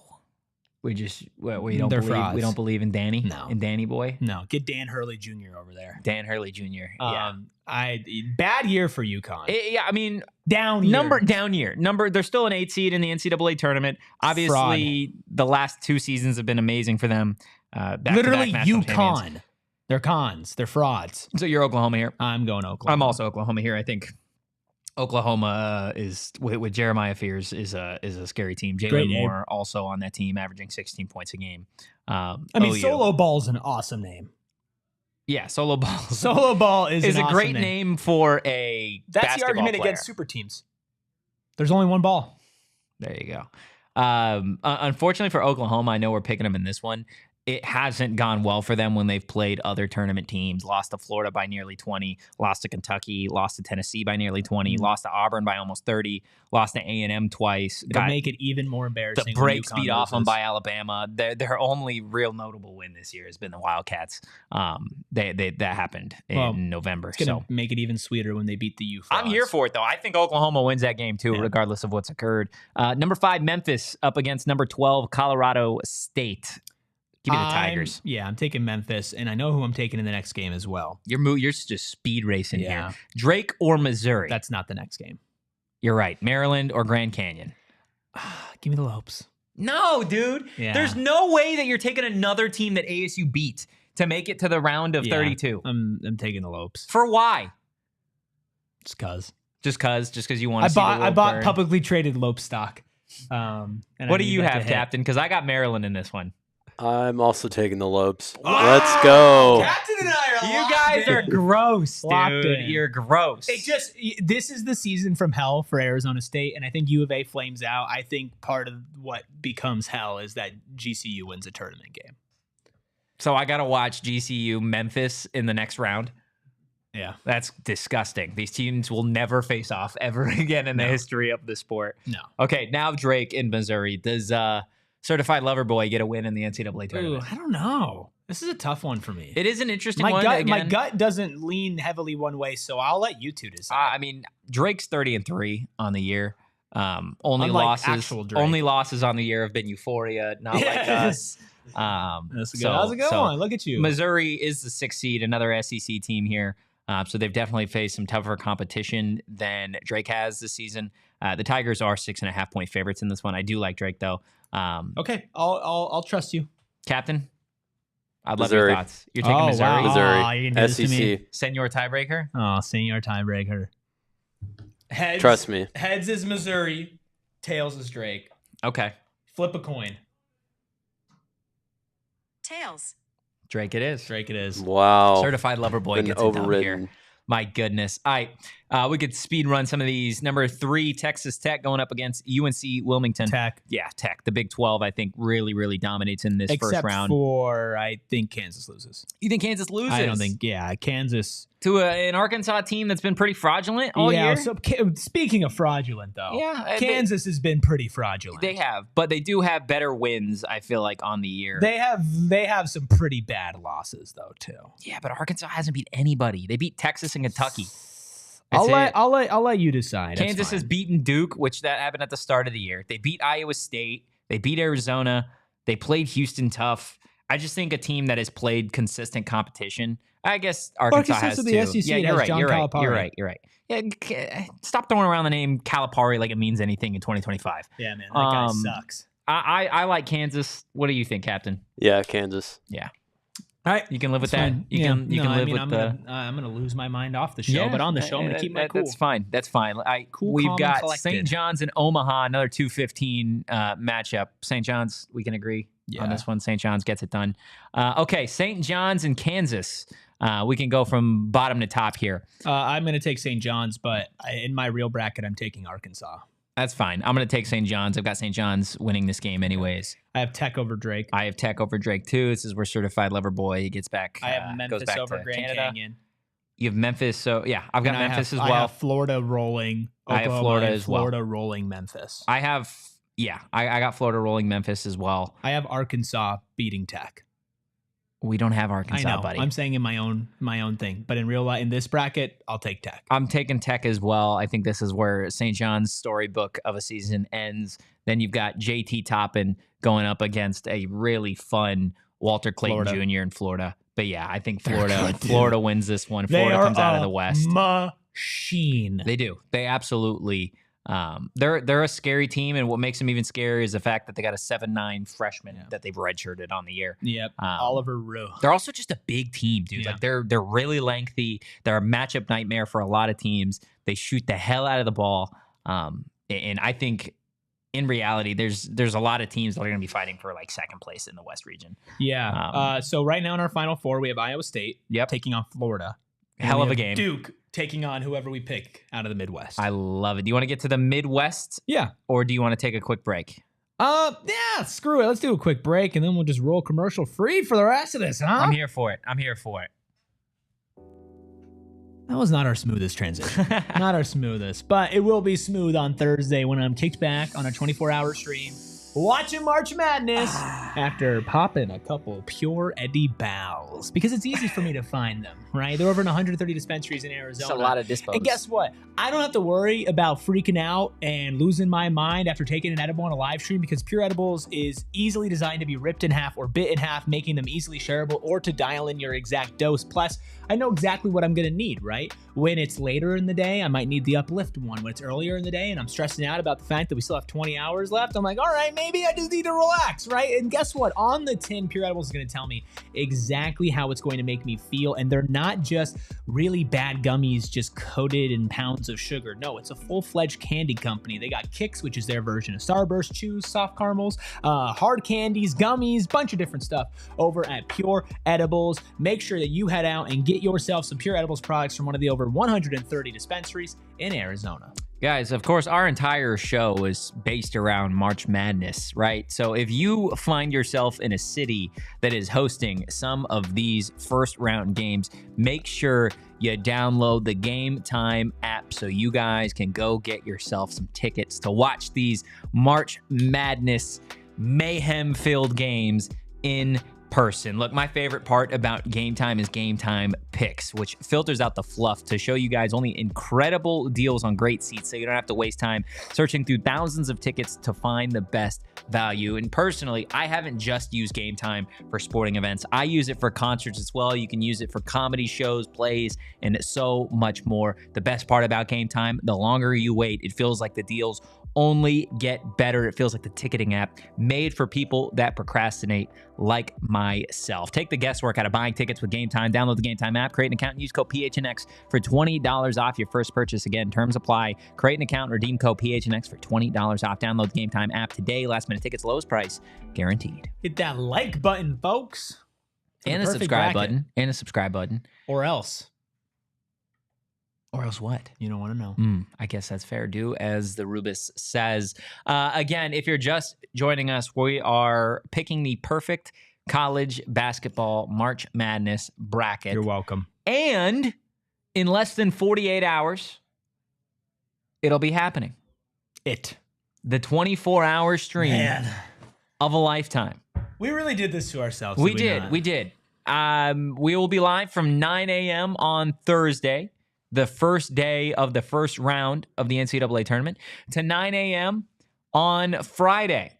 We don't They're believe frauds. we don't believe in Danny. No. In Danny boy. No, get Dan Hurley Jr. over there. Dan Hurley Jr. Yeah. Bad year for UConn. I mean, down year. Down year. They're still an 8 seed in the NCAA tournament. Obviously, the last 2 seasons have been amazing for them. Literally UConn. They're cons. They're frauds. So you're Oklahoma here. I'm going Oklahoma. I'm also Oklahoma here. I think Oklahoma is with Jeremiah Fears is a scary team. Jalen Moore also on that team, averaging 16 points a game. Solo Ball's an awesome name. Yeah, Solo Ball. Solo Ball is a great name for a That's basketball the argument player. against super teams. There's only one ball. There you go. Unfortunately for Oklahoma, I know we're picking them in this one. It hasn't gone well for them when they've played other tournament teams. Lost to Florida by nearly 20, lost to Kentucky, lost to Tennessee by nearly 20, lost to Auburn by almost 30, lost to A&M twice. It'll make it even more embarrassing. The brakes beat off them by Alabama. Their only real notable win this year has been the Wildcats. That happened in November. It's going to make it even sweeter when they beat the U. I'm here for it, though. I think Oklahoma wins that game, too, regardless of what's occurred. Number 5, Memphis up against number 12, Colorado State. Give me the Tigers. I'm taking Memphis, and I know who I'm taking in the next game as well. You're just speed racing here. Drake or Missouri? That's not the next game. You're right. Maryland or Grand Canyon? Give me the Lopes. No, dude. Yeah. There's no way that you're taking another team that ASU beat to make it to the round of 32. I'm taking the Lopes. For why? Just because. Just because you want to see the world I bought burn. Publicly traded Lope stock. What do you have, Captain? Because I got Maryland in this one. I'm also taking the Lopes. Wow. Let's go. Captain and I are You guys are gross, Locked dude. in. You're gross. This is the season from hell for Arizona State, and I think U of A flames out. I think part of what becomes hell is that GCU wins a tournament game. So I got to watch GCU Memphis in the next round. Yeah. That's disgusting. These teams will never face off ever again in the history of the sport. No. Okay, now Drake in Missouri. Does Certified Lover Boy get a win in the NCAA tournament? I don't know. This is a tough one for me. It is an interesting one. My gut doesn't lean heavily one way, so I'll let you two decide. I mean, Drake's 30-3 on the year. Only Unlike actual Drake. losses on the year have been Euphoria, not like us. That's a good one. Look at you. Missouri is the 6th seed, another SEC team here. So they've definitely faced some tougher competition than Drake has this season. The Tigers are 6.5-point favorites in this one. I do like Drake though. Okay, I'll trust you, Captain. I'd love Missouri. your thoughts. You're taking Missouri. Wow. Missouri. Oh, you can do this to me. SEC. Senior tiebreaker. Oh, senior tiebreaker. Heads. Trust me. Heads is Missouri. Tails is Drake. Okay. Flip a coin. Tails. Drake it is. Drake it is. Wow. Certified lover boy Been gets it done overridden. here. My goodness. All right. We could speed run some of these. Number 3, Texas Tech going up against UNC Wilmington. Tech. Yeah, Tech. The Big 12, I think, really, really dominates in this Except first round. for, I think Kansas loses. You think Kansas loses? I don't think, Kansas. To an Arkansas team that's been pretty fraudulent all year? So, speaking of fraudulent, though, Yeah, Kansas has been pretty fraudulent. They have, but they do have better wins, I feel like, on the year. They have some pretty bad losses, though, too. Yeah, but Arkansas hasn't beat anybody. They beat Texas and Kentucky. I'll That's it. let you decide. That's Kansas has fine. beaten Duke, which that happened at the start of the year. They beat Iowa State. They beat Arizona. They played Houston tough. I just think a team that has played consistent competition. I guess Arkansas has of too. the SEC Yeah, has you're right. John You're right. Calipari. You're right. Yeah, stop throwing around the name Calipari like it means anything in 2025. Yeah, man, that guy Um, sucks. I like Kansas. What do you think, Captain? Yeah, Kansas. Yeah, All right, you can live with that's that. fine. You can live with the. I'm gonna lose my mind off the show, but on the show, I'm gonna keep my cool. That's fine. That's fine. Cool, We've calm, and got collected. St. John's and Omaha, another 2:15 matchup. St. John's, we can agree on this one. St. John's gets it done. Okay, St. John's and Kansas. We can go from bottom to top here. I'm gonna take St. John's, but in my real bracket, I'm taking Arkansas. That's fine. I'm going to take St. John's. I've got St. John's winning this game anyways. I have Tech over Drake. I have Tech over Drake too. This is where certified lover boy gets back. I have goes Memphis back over to Grand Canada. Canyon. You have Memphis. So yeah, I've got And Memphis as I well. have Florida rolling. I have Oklahoma Florida and as well. Florida rolling Memphis. I got Florida rolling Memphis as well. I have Arkansas beating Tech. We don't have I Arkansas, know. buddy. I'm saying in my own thing, but in real life, in this bracket, I'll take Tech. I'm taking Tech as well. I think this is where St. John's storybook of a season ends. Then you've got JT Toppin going up against a really fun Walter Clayton Florida. Jr. in Florida. But yeah, I think Florida good, dude. Florida wins this one. They Florida are comes out of a the West. Machine. They do. They absolutely. They're a scary team, and what makes them even scarier is the fact that they got a 7'9" freshman that they've redshirted on the year. Yep. Oliver Rue. They're also just a big team, dude. Yeah. Like they're really lengthy. They're a matchup nightmare for a lot of teams. They shoot the hell out of the ball. And I think in reality, there's a lot of teams that are going to be fighting for like second place in the West region. Yeah. So right now in our Final Four, we have Iowa State taking on Florida. And Hell we of a have game. Duke taking on whoever we pick out of the Midwest. I love it. Do you want to get to the Midwest? Yeah. Or do you want to take a quick break? Yeah, screw it. Let's do a quick break and then we'll just roll commercial free for the rest of this, huh? I'm here for it. That was not our smoothest transition. Not our smoothest. But it will be smooth on Thursday when I'm kicked back on a 24-hour stream watching March Madness after popping a couple pure Eddie Bows. Because it's easy for me to find them, right? They're over in 130 dispensaries in Arizona. It's a lot of dispos. And guess what? I don't have to worry about freaking out and losing my mind after taking an edible on a live stream because Pure Edibles is easily designed to be ripped in half or bit in half, making them easily shareable or to dial in your exact dose. Plus, I know exactly what I'm going to need, right? When it's later in the day, I might need the uplift one. When it's earlier in the day and I'm stressing out about the fact that we still have 20 hours left, I'm like, all right, maybe I just need to relax, right? And guess what? On the tin, Pure Edibles is going to tell me exactly how it's going to make me feel. And they're not just really bad gummies just coated in pounds of sugar. No, it's a full-fledged candy company. They got Kix, which is their version of Starburst, Chews, soft caramels, hard candies, gummies, bunch of different stuff over at Pure Edibles. Make sure that you head out and get yourself some Pure Edibles products from one of the over 130 dispensaries in Arizona. Guys, of course, our entire show is based around March Madness, right? So if you find yourself in a city that is hosting some of these first round games, make sure you download the Game Time app so you guys can go get yourself some tickets to watch these March Madness mayhem-filled games in person. Look, my favorite part about Game Time is Game Time Picks, which filters out the fluff to show you guys only incredible deals on great seats, so you don't have to waste time searching through thousands of tickets to find the best value. And personally, I haven't just used Game Time for sporting events. I use it for concerts as well. You can use it for comedy shows, plays, and so much more. The best part about Game Time, the longer you wait, it feels like the deals only get better. It feels like the ticketing app made for people that procrastinate like myself. Take the guesswork out of buying tickets with Game Time. Download the Game Time app, create an account, and use code PHNX for $20 off your first purchase. Again, terms apply. Create an account and redeem code PHNX for $20 off. Download the Game Time app today. Last minute tickets, lowest price guaranteed. Hit that like button, folks. And a subscribe button. And a subscribe button. Or else. Or else what? You don't want to know. I guess that's fair. Do as the Rubis says. Again, if you're just joining us, we are picking the perfect college basketball March Madness bracket. You're welcome. And in less than 48 hours, it'll be happening. The 24-hour stream of a lifetime. We really did this to ourselves. We did. We will be live from 9 a.m. on Thursday, the first day of the first round of the NCAA tournament, to 9 a.m. on Friday.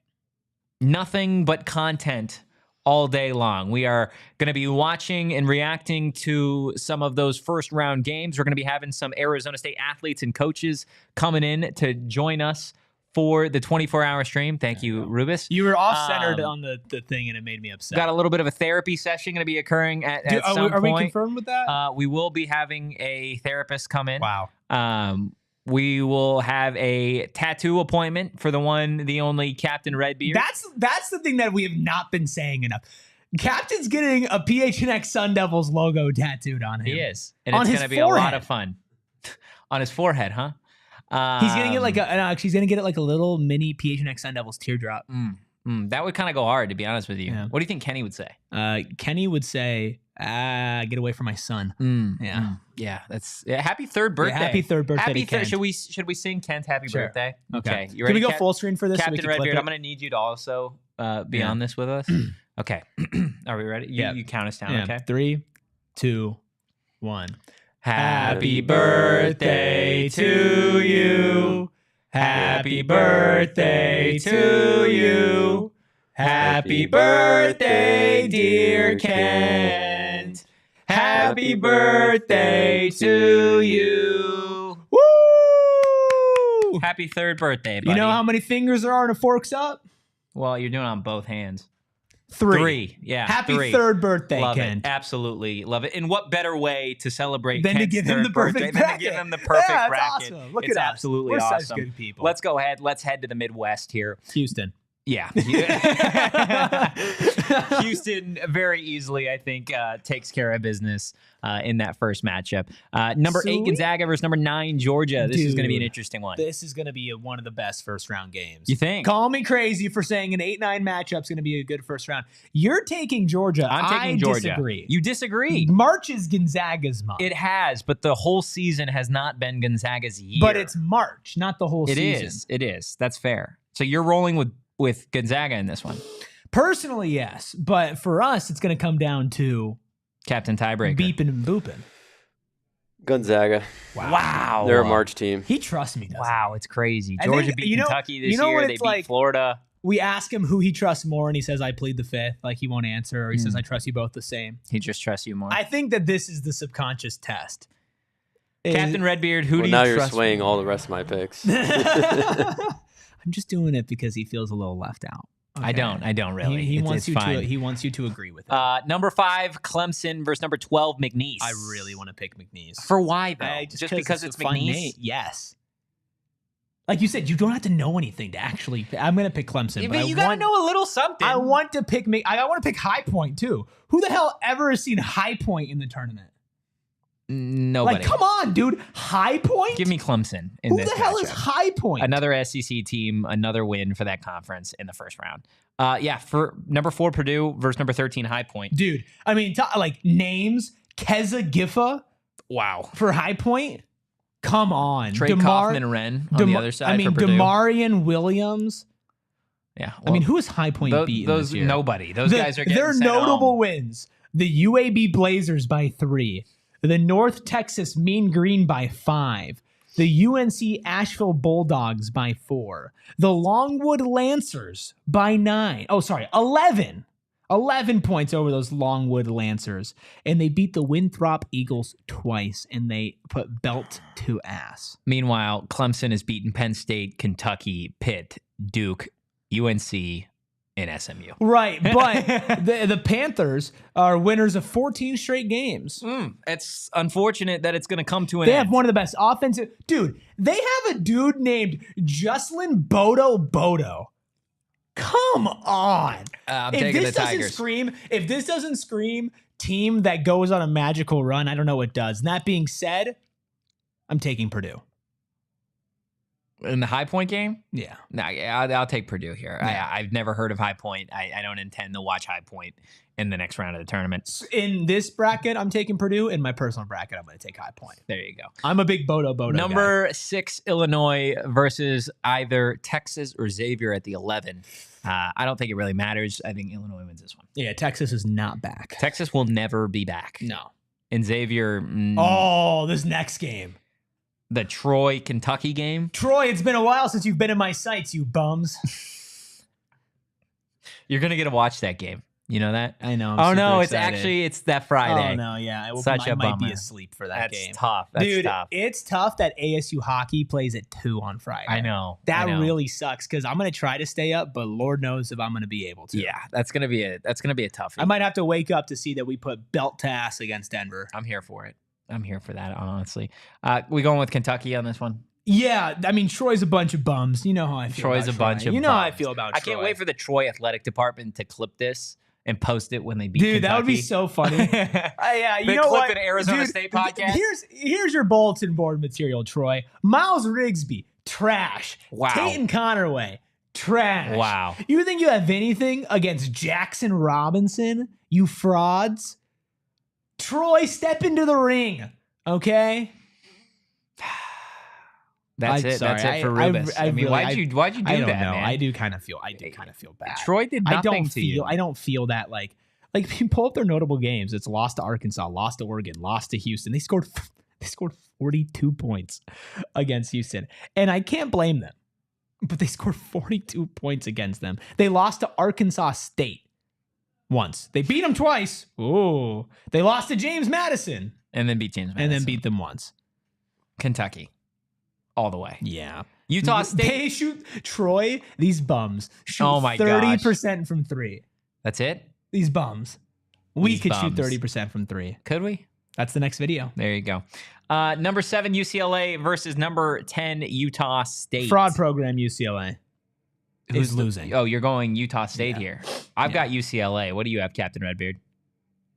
Nothing but content all day long. We are going to be watching and reacting to some of those first round games. We're going to be having some Arizona State athletes and coaches coming in to join us for the 24-hour stream. Thank you, Rubis. You were off-centered on the thing, and it made me upset. Got a little bit of a therapy session going to be occurring at some point. Are we confirmed with that? We will be having a therapist come in. Wow. We will have a tattoo appointment for the one, the only Captain Redbeard. That's the thing that we have not been saying enough. Captain's getting a PHNX Sun Devils logo tattooed on him. He is. And it's going to be a lot of fun. On his forehead, huh? He's gonna get he's gonna get it like a little mini PHNX Sun Devils teardrop. That would kind of go hard, to be honest with you. Yeah. What do you think Kenny would say? Kenny would say, "Get away from my son." Yeah, that's happy third birthday. Yeah, happy third birthday. Happy third. Should we sing Kent happy birthday? Okay. You Can ready? we go full screen for this? Captain Redbeard, I'm gonna need you to also be on this with us. Okay. Are we ready? You count us down. Okay. 3, 2, 1. Happy birthday to you. Happy birthday to you. Happy birthday, dear Kent. Happy birthday to you. Woo! Happy third birthday, buddy. You know how many fingers there are in a Forks Up? Well, you're doing it on both hands. 3. Yeah. Happy 3. third birthday, Love Kent. It. Absolutely love it. And what better way to celebrate than to Kent's give him the perfect birthday than to give him the perfect bracket? Awesome. Look it's at us. absolutely We're awesome. Such good people. Let's go ahead. Let's head to the Midwest here. Houston. Yeah. Houston very easily, I think, takes care of business in that first matchup. Number 8 Gonzaga versus number 9 Georgia. This is going to be an interesting one. This is going to be one of the best first round games. You think? Call me crazy for saying an 8-9 matchup is going to be a good first round. You're taking Georgia. I'm taking Georgia. Disagree. You disagree? March is Gonzaga's month. It has, but the whole season has not been Gonzaga's year. But it's March, not the whole season. It is. It is. That's fair. So you're rolling with Gonzaga in this one. Personally, yes. But for us, it's going to come down to Captain Tiebreaker. Beeping and booping. Gonzaga. Wow. They're a March team. He trusts me, doesn't Wow, it's crazy. Georgia beat Kentucky this year. They beat Florida. We ask him who he trusts more, and he says, I plead the fifth. Like, he won't answer, or he says, I trust you both the same. He just trusts you more. I think that this is the subconscious test. Captain Redbeard, who do you now trust? You're swaying all the rest of my picks. I'm just doing it because he feels a little left out. Okay. I don't really. He wants you to agree with it. Number 5, Clemson versus number 12, McNeese. I really want to pick McNeese. For why though? Just because it's McNeese? Yes. Like you said, you don't have to know anything to actually. I'm going to pick Clemson, but you got to know a little something. I want to pick I want to pick High Point too. Who the hell ever has seen High Point in the tournament? Nobody. Like, come on, dude. High Point? Give me Clemson in Who this the hell matchup. is High Point? Another SEC team, another win for that conference in the first round. For number 4, Purdue versus number 13, High Point. Dude, I mean, like names, Keza Giffa. Wow. For High Point? Come on. Trey Kaufman-Renn on the other side for Purdue. DeMarion Williams. Yeah. I mean, who is High Point beating those this year? nobody. Those guys are getting Their sent notable home. wins. The UAB Blazers by 3. The North Texas Mean Green by 5. The UNC Asheville Bulldogs by 4. The Longwood Lancers by 9. Oh, sorry, 11. 11 points over those Longwood Lancers. And they beat the Winthrop Eagles twice, and they put belt to ass. Meanwhile, Clemson has beaten Penn State, Kentucky, Pitt, Duke, UNC, and SMU. Right, but the Panthers are winners of 14 straight games. It's unfortunate that it's going to come to an They end. have one of the best offensive... Dude, they have a dude named Jocelyn Bodo. Come on. I'm taking the Tigers. If this doesn't scream team that goes on a magical run, I don't know what does. And that being said, I'm taking Purdue. In the High Point game? Yeah. No, I'll take Purdue here. Yeah. I've never heard of High Point. I don't intend to watch High Point in the next round of the tournament. In this bracket, I'm taking Purdue. In my personal bracket, I'm going to take High Point. There you go. I'm a big Bodo guy. Number 6, Illinois versus either Texas or Xavier at the 11. I don't think it really matters. I think Illinois wins this one. Yeah, Texas is not back. Texas will never be back. No. And Xavier, Oh, this next game. the Troy, Kentucky game. Troy, it's been a while since you've been in my sights, you bums. You're going to get to watch that game. You know that? I know. Oh, no, it's that Friday. Oh, no, yeah. Such a I might bummer. be asleep for that game. That's tough. That's Dude, tough. it's tough that ASU hockey plays at 2 on Friday. I know. That I know. really sucks because I'm going to try to stay up, but Lord knows if I'm going to be able to. Yeah, that's gonna be a toughie. I might have to wake up to see that we put belt to ass against Denver. I'm here for it. I'm here for that, honestly. We going with Kentucky on this one? Yeah, I mean, Troy's a bunch of bums. You know how I feel Troy's about a bunch Troy. of You know how I bums. feel about I Troy. can't wait for the Troy athletic department to clip this and post it when they beat Dude, Kentucky. that would be so funny. Yeah, you They know clip what? an Arizona Dude, State podcast? Here's your bulletin board material, Troy. Miles Rigsby, trash. Wow. Tayton Connerway, trash. Wow. You think you have anything against Jackson Robinson, you frauds? Troy, step into the ring, okay? That's it. That's it for Rubis. I mean, why'd you do I that, don't know. man? I do kind of feel bad. Troy did nothing to you. I don't feel that like pull up their notable games. It's lost to Arkansas, lost to Oregon, lost to Houston. They scored 42 points against Houston, and I can't blame them. But they scored 42 points against them. They lost to Arkansas State once. They beat them twice. Ooh, they lost to James Madison And then beat James Madison. and then beat them once. Kentucky. All the way. Yeah. Utah State. They shoot Troy. These bums shoot Oh my 30% from 3. That's it? These bums. We These could bums. shoot 30% from 3. Could we? That's the next video. There you go. Number 7, UCLA versus number 10, Utah State. Fraud program UCLA is losing. Oh, you're going Utah State here. I've got UCLA. What do you have, Captain Redbeard?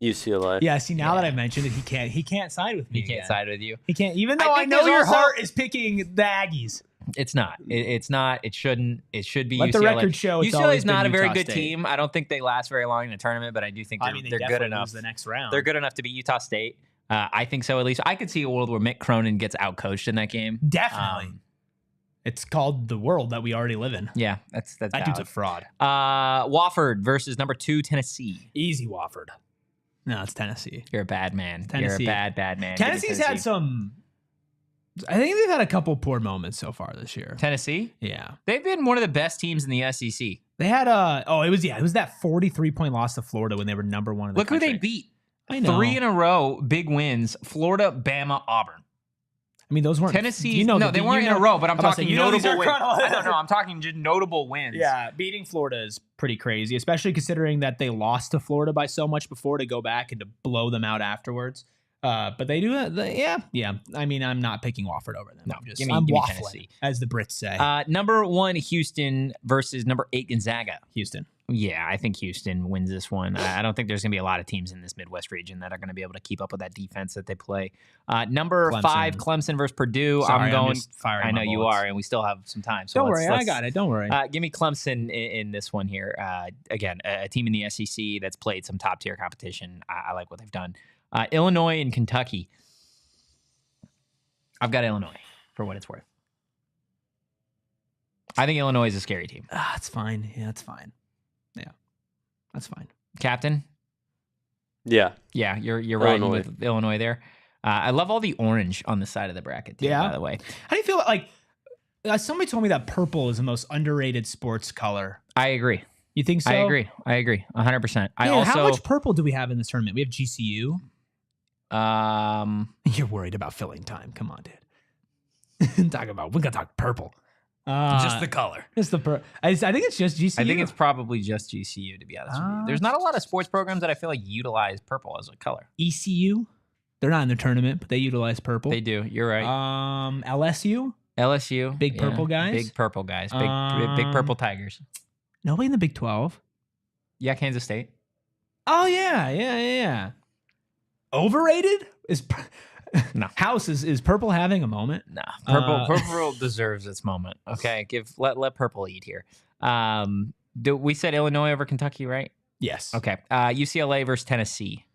UCLA. Yeah, see, now that I mentioned it, he can't side with me. He can't again. side with you. He can't, even though I I, think know there's your also- heart is picking the Aggies. It's not. It's not. It shouldn't. It should be Let UCLA. the record show it's UCLA always is not been a very Utah good State. team. I don't think they last very long in the tournament, but I do think they're, I mean, they they're good definitely enough. lose the next round. They're good enough to beat Utah State. I think so, at least. I could see a world where Mick Cronin gets outcoached in that game. Definitely. It's called the world that we already live in. Yeah, that's That dude's a valid. fraud. Wofford versus number 2, Tennessee. Easy Wofford. No, it's Tennessee. You're a bad man. Tennessee. You're a bad man. Give me Tennessee's had some. I think they've had a couple poor moments so far this year. Tennessee? Yeah, They've been one of the best teams in the SEC. they had it was that 43-point loss to Florida when they were number 1 in the Look who country. they beat. I know. 3 in a row, big wins. Florida, Bama, Auburn. I mean, those weren't Tennessee. You know, no, they weren't in a row, but I'm I'm about to talking say, you know these notable are wins. chronological. I don't know. I'm talking just notable wins. Yeah, beating Florida is pretty crazy, especially considering that they lost to Florida by so much before to go back and to blow them out afterwards. But they do that. Yeah. I mean, I'm not picking Wofford over them. No, I'm give me waffling, Tennessee. as the Brits say. Number 1, Houston versus number 8, Gonzaga. Houston. Yeah, I think Houston wins this one. I don't think there's going to be a lot of teams in this Midwest region that are going to be able to keep up with that defense that they play. Number 5, Clemson versus Purdue. Sorry, I'm going. just firing I know my you bullets. are, and we still have some time. So Don't worry, I let's- got it. Don't worry. Give me Clemson in this one here. Again, a team in the SEC that's played some top tier competition. I like what they've done. Illinois and Kentucky. I've got Illinois for what it's worth. I think Illinois is a scary team. It's fine. Yeah, it's fine. Yeah, that's fine. Captain? Yeah. Yeah, you're riding Illinois. with Illinois there. I love all the orange on the side of the bracket, too, Yeah. by the way. How do you feel like somebody told me that purple is the most underrated sports color? I agree. You think so? I agree. 100%. How much purple do we have in this tournament? We have GCU. You're worried about filling time. Come on, dude. We're gonna talk purple. Just the color. Just the I think it's just GCU. I think it's probably just GCU, to be honest with you. There's not a lot of sports programs that I feel like utilize purple as a color. ECU. They're not in the tournament, but they utilize purple. They do. You're right. LSU. LSU. Big purple guys. Big purple guys. Big purple Tigers. Nobody in the Big 12. Yeah, Kansas State. Oh yeah. Overrated No. House is purple having a moment? No, purple deserves its moment. Okay, let purple eat here. We said Illinois over Kentucky, right? Yes. Okay. UCLA versus Tennessee.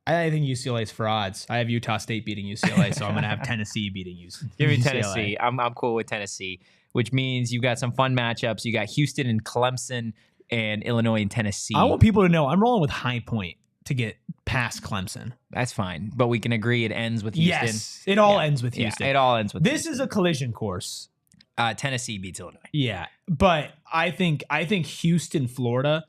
I think UCLA's frauds. I have Utah State beating UCLA, so I'm gonna have Tennessee beating UCLA. Give me Tennessee. I'm cool with Tennessee, which means you've got some fun matchups. You got Houston and Clemson and Illinois and Tennessee. I want people to know I'm rolling with High Point to get past Clemson. That's fine, but we can agree it ends with Houston. Yes, it all ends with Houston. Yeah, it all ends with this Houston. is a collision course. Tennessee beats Illinois. Yeah, but I think Houston, Florida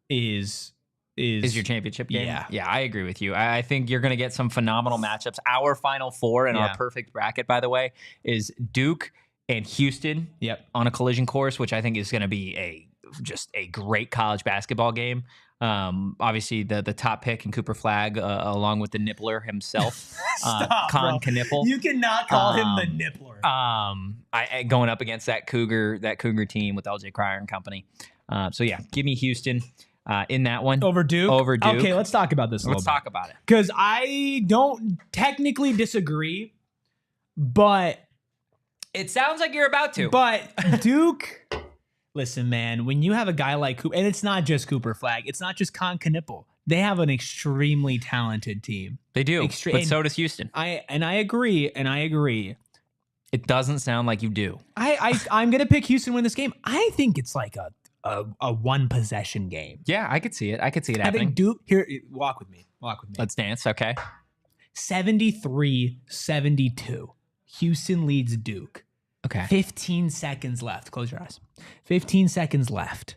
is your championship game. Yeah, I agree with you. I think you're going to get some phenomenal matchups. Our Final Four in our perfect bracket, by the way, is Duke and Houston. Yep, on a collision course, which I think is going to be just a great college basketball game. Obviously the top pick in Cooper Flagg, along with the Nippler himself, Con Knippel. You cannot call him the Nippler. Going up against that Cougar team with LJ Cryer and company. So yeah, give me Houston in that one over Duke. Okay, let's talk about this. Let's talk about it because I don't technically disagree, but it sounds like you're about to. But Duke. Listen, man, when you have a guy like Cooper, and it's not just Cooper Flagg, it's not just Con Knippel. They have an extremely talented team. They do, but so does Houston. I agree. It doesn't sound like you do. I'm gonna pick Houston to win this game. I think it's like a one possession game. Yeah, I could see it. I happening. I think Duke here. Walk with me. Let's dance. Okay. 73-72. Houston leads Duke. Okay. 15 seconds left. Close your eyes. 15 seconds left.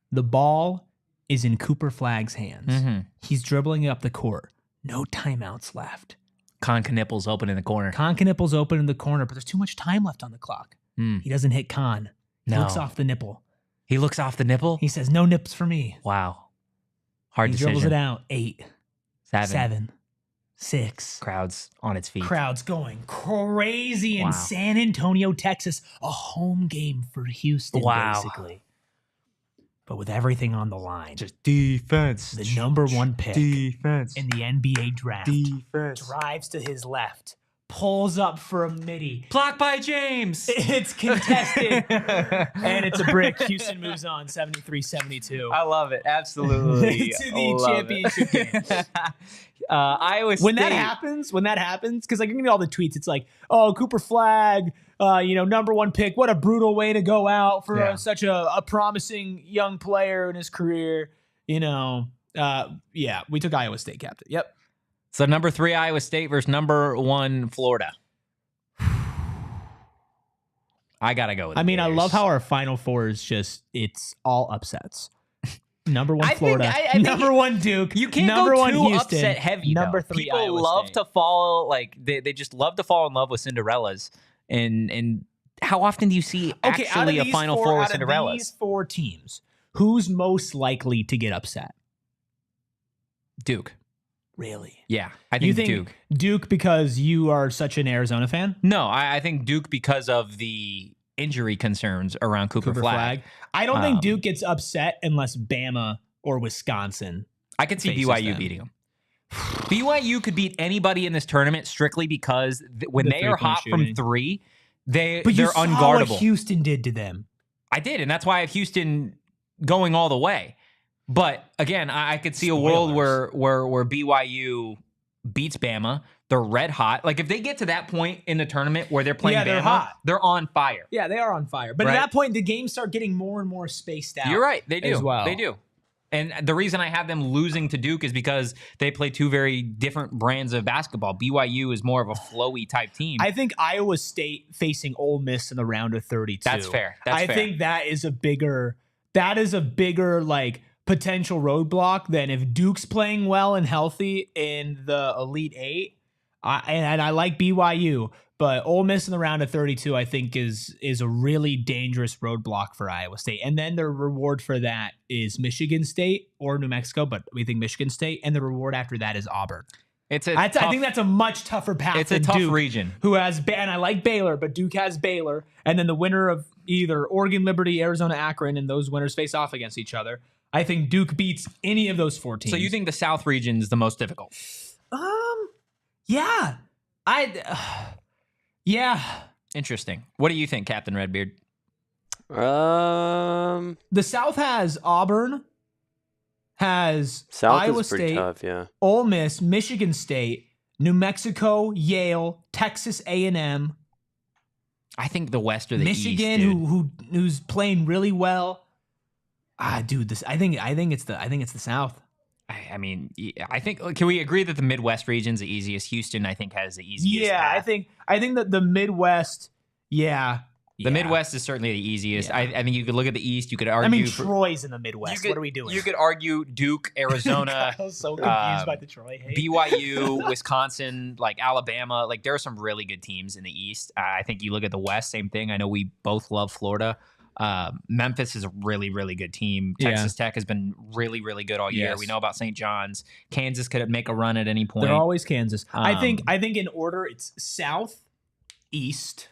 The ball is in Cooper Flagg's hands. Mm-hmm. He's dribbling it up the court. No timeouts left. Con Knippel's open in the corner. But there's too much time left on the clock. He doesn't hit Con. He looks off the nipple. He looks off the nipple? He says, no nips for me. Wow. Hard decision. He dribbles it out. 8, 7, 6. Crowds on its feet. Crowds going crazy in San Antonio, Texas. A home game for Houston, basically. But with everything on the line. Just defense. The number one pick defense. in the NBA draft. Defense. Drives to his left. Pulls up for a midi. Blocked by James. It's contested. And it's a brick. Houston moves on 73-72. I love it. Absolutely. To the championship game. Iowa State. When that happens, because like you're gonna get all the tweets, it's like, oh, Cooper Flagg, number one pick. What a brutal way to go out for such a promising young player in his career. We took Iowa State captain. Yep. So number 3 Iowa State versus number 1 Florida. I gotta go with. I love how our Final Four is it's all upsets. Number 1 Florida, number 1 Duke. You can't number go 1 too Houston, upset heavy. Number 3 People Iowa love State. to fall they just love to fall in love with Cinderellas. And how often do you see actually a Final Four with Cinderellas? Out of these 4 teams, who's most likely to get upset? Duke. Really? Yeah, I think Duke. Duke because you are such an Arizona fan? No, I think Duke because of the injury concerns around Cooper Flagg. I don't think Duke gets upset unless Bama or Wisconsin. I could see BYU beating them. BYU could beat anybody in this tournament strictly because when they are hot from 3, they're unguardable. What Houston did to them. I did, and that's why I have Houston going all the way. But again, I could see a world where BYU beats Bama, They're red hot. Like if they get to that point in the tournament where they're playing they're Bama, hot. They're on fire. Yeah, they are on fire. But Right. at that point, the games start getting more and more spaced out. You're right. They do. As well. They do. And the reason I have them losing to Duke is because they play two very different brands of basketball. BYU is more of a flowy type team. I think Iowa State facing Ole Miss in the round of 32. That's fair. I think that is a bigger like potential roadblock than if Duke's playing well and healthy in the Elite Eight. And I like BYU, but Ole Miss in the round of 32, I think is a really dangerous roadblock for Iowa State. And then the reward for that is Michigan State or New Mexico, but we think Michigan State, and the reward after that is Auburn. I think that's a much tougher path. It's a tough Duke, region. Who has, and I like Baylor, but Duke has Baylor, and then the winner of either Oregon, Liberty, Arizona, Akron, and those winners face off against each other. I think Duke beats any of those 4 teams. So you think the South region is the most difficult? Yeah. Yeah. Interesting. What do you think, Captain Redbeard? The The South has Auburn, has South Iowa is pretty State, tough, yeah. Ole Miss, Michigan State, New Mexico, Yale, Texas A&M, I think the West or the Michigan, East, dude. who's playing really well. Dude, I think it's the South. I mean, I think. Can we agree that the Midwest region's the easiest? Houston, I think, has the easiest. Yeah, path. I think that the Midwest. Yeah. The Midwest is certainly the easiest. Yeah. I think you could look at the East. You could argue. I mean, Troy's in the Midwest. What are we doing? You could argue Duke, Arizona. I was so confused by the Troy hate. BYU, Wisconsin, like Alabama. Like there are some really good teams in the East. I think you look at the West, same thing. I know we both love Florida. Memphis is a really, really good team. Texas Tech has been really, really good all year. Yes. We know about St. John's. Kansas could make a run at any point. They're always Kansas. I think in order it's South, East,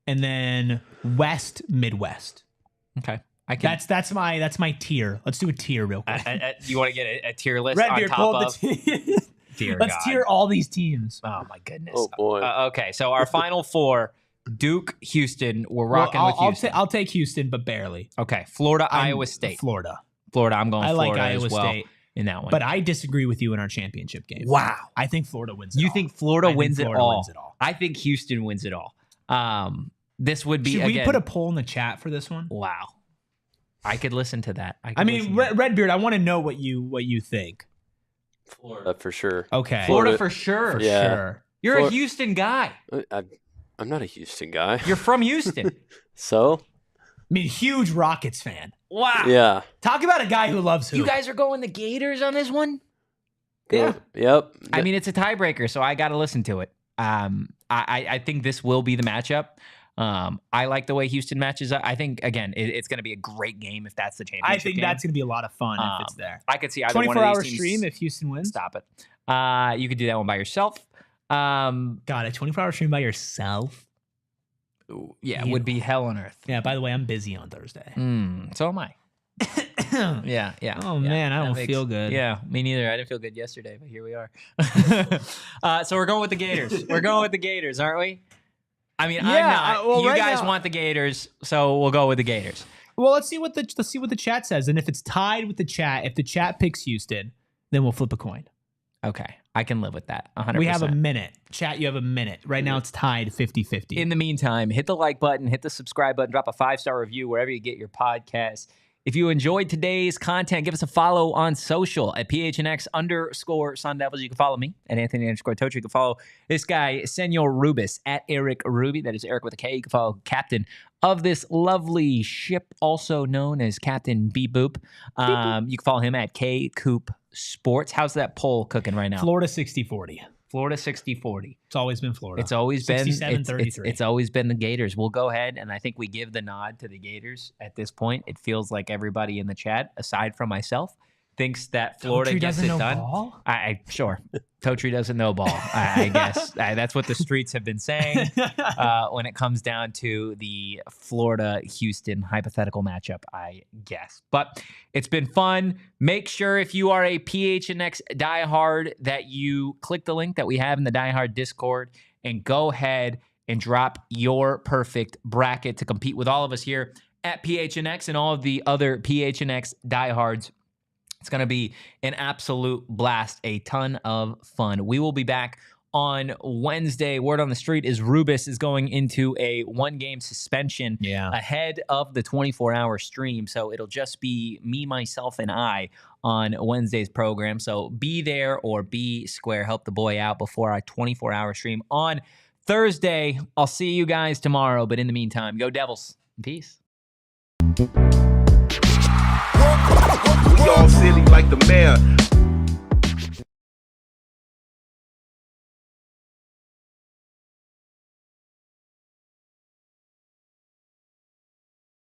and then West, Midwest. Okay. That's my tier. Let's do a tier real quick. You want to get a tier list Redbeard, on pull top up of? the Dear Let's God. tier all these teams. Oh my goodness. Oh boy. Okay, so our final 4: Duke, Houston. We're rocking with Houston. I'll take Houston, but barely. Okay, Florida, Iowa State. Florida. I'm going I Florida like Iowa as well State in that one. But I disagree with you in our championship game. Wow. I think Florida wins it You all. think Florida I think wins Florida it all? wins it all. I think Houston wins it all. This would be Should again. we put a poll in the chat for this one? Wow. I could listen to that. I mean, Redbeard, I want to know what you think. Florida for sure. Okay. Florida for sure. Yeah. Sure. You're a Houston guy. I'm not a Houston guy. You're from Houston. So? I mean, huge Rockets fan. Wow. Yeah. Talk about a guy who loves hoop. You guys are going the Gators on this one? Yeah. Yep. I mean, it's a tiebreaker, so I got to listen to it. I think this will be the matchup. I like the way Houston matches up. I think, again, it's going to be a great game if that's the championship I think game. that's going to be a lot of fun if it's there. I could see either one of 24-hour these teams. stream if Houston wins. Stop it. You could do that one by yourself. God, a 24-hour stream by yourself? Yeah, it would be hell on earth. Yeah, by the way, I'm busy on Thursday. So am I. Yeah. Oh, yeah. man, I That don't makes- feel good. Yeah, me neither. I didn't feel good yesterday, but here we are. So we're going with the Gators. We're going with the Gators, aren't we? I mean, I'm not. well, You right guys now- want the Gators, so we'll go with the Gators. Well, let's see what the chat says, and if it's tied with the chat, if the chat picks Houston, then we'll flip a coin. Okay, I can live with that. 100%. We have a minute. Chat, you have a minute. Right now it's tied 50-50. In the meantime, hit the like button, hit the subscribe button, drop a 5-star review wherever you get your podcasts. If you enjoyed today's content, give us a follow on social at PHNX Sun Devils. You can follow me at Anthony Totri. You can follow this guy, Senor Rubis, at Erik Ruby. That is Erik with a K. You can follow Captain of this lovely ship, also known as Captain B Boop. You can follow him at K Coop Sports. How's that poll cooking right now? Florida 60-40. Florida 60-40. It's always been Florida. It's always been 67-33. it's always been the Gators. We'll go ahead and I think we give the nod to the Gators at this point. It feels like everybody in the chat, aside from myself, thinks that Florida Totri gets doesn't it know done. ball? I sure. Totri doesn't know ball. I guess that's what the streets have been saying when it comes down to the Florida-Houston hypothetical matchup, I guess. But it's been fun. Make sure if you are a PHNX diehard that you click the link that we have in the diehard Discord and go ahead and drop your perfect bracket to compete with all of us here at PHNX and all of the other PHNX diehards. It's going to be an absolute blast, a ton of fun. We will be back on Wednesday. Word on the street is Rubis is going into a 1-game suspension ahead of the 24-hour stream. So it'll just be me, myself, and I on Wednesday's program. So be there or be square. Help the boy out before our 24-hour stream on Thursday. I'll see you guys tomorrow. But in the meantime, go Devils. Peace. We all silly like the mayor.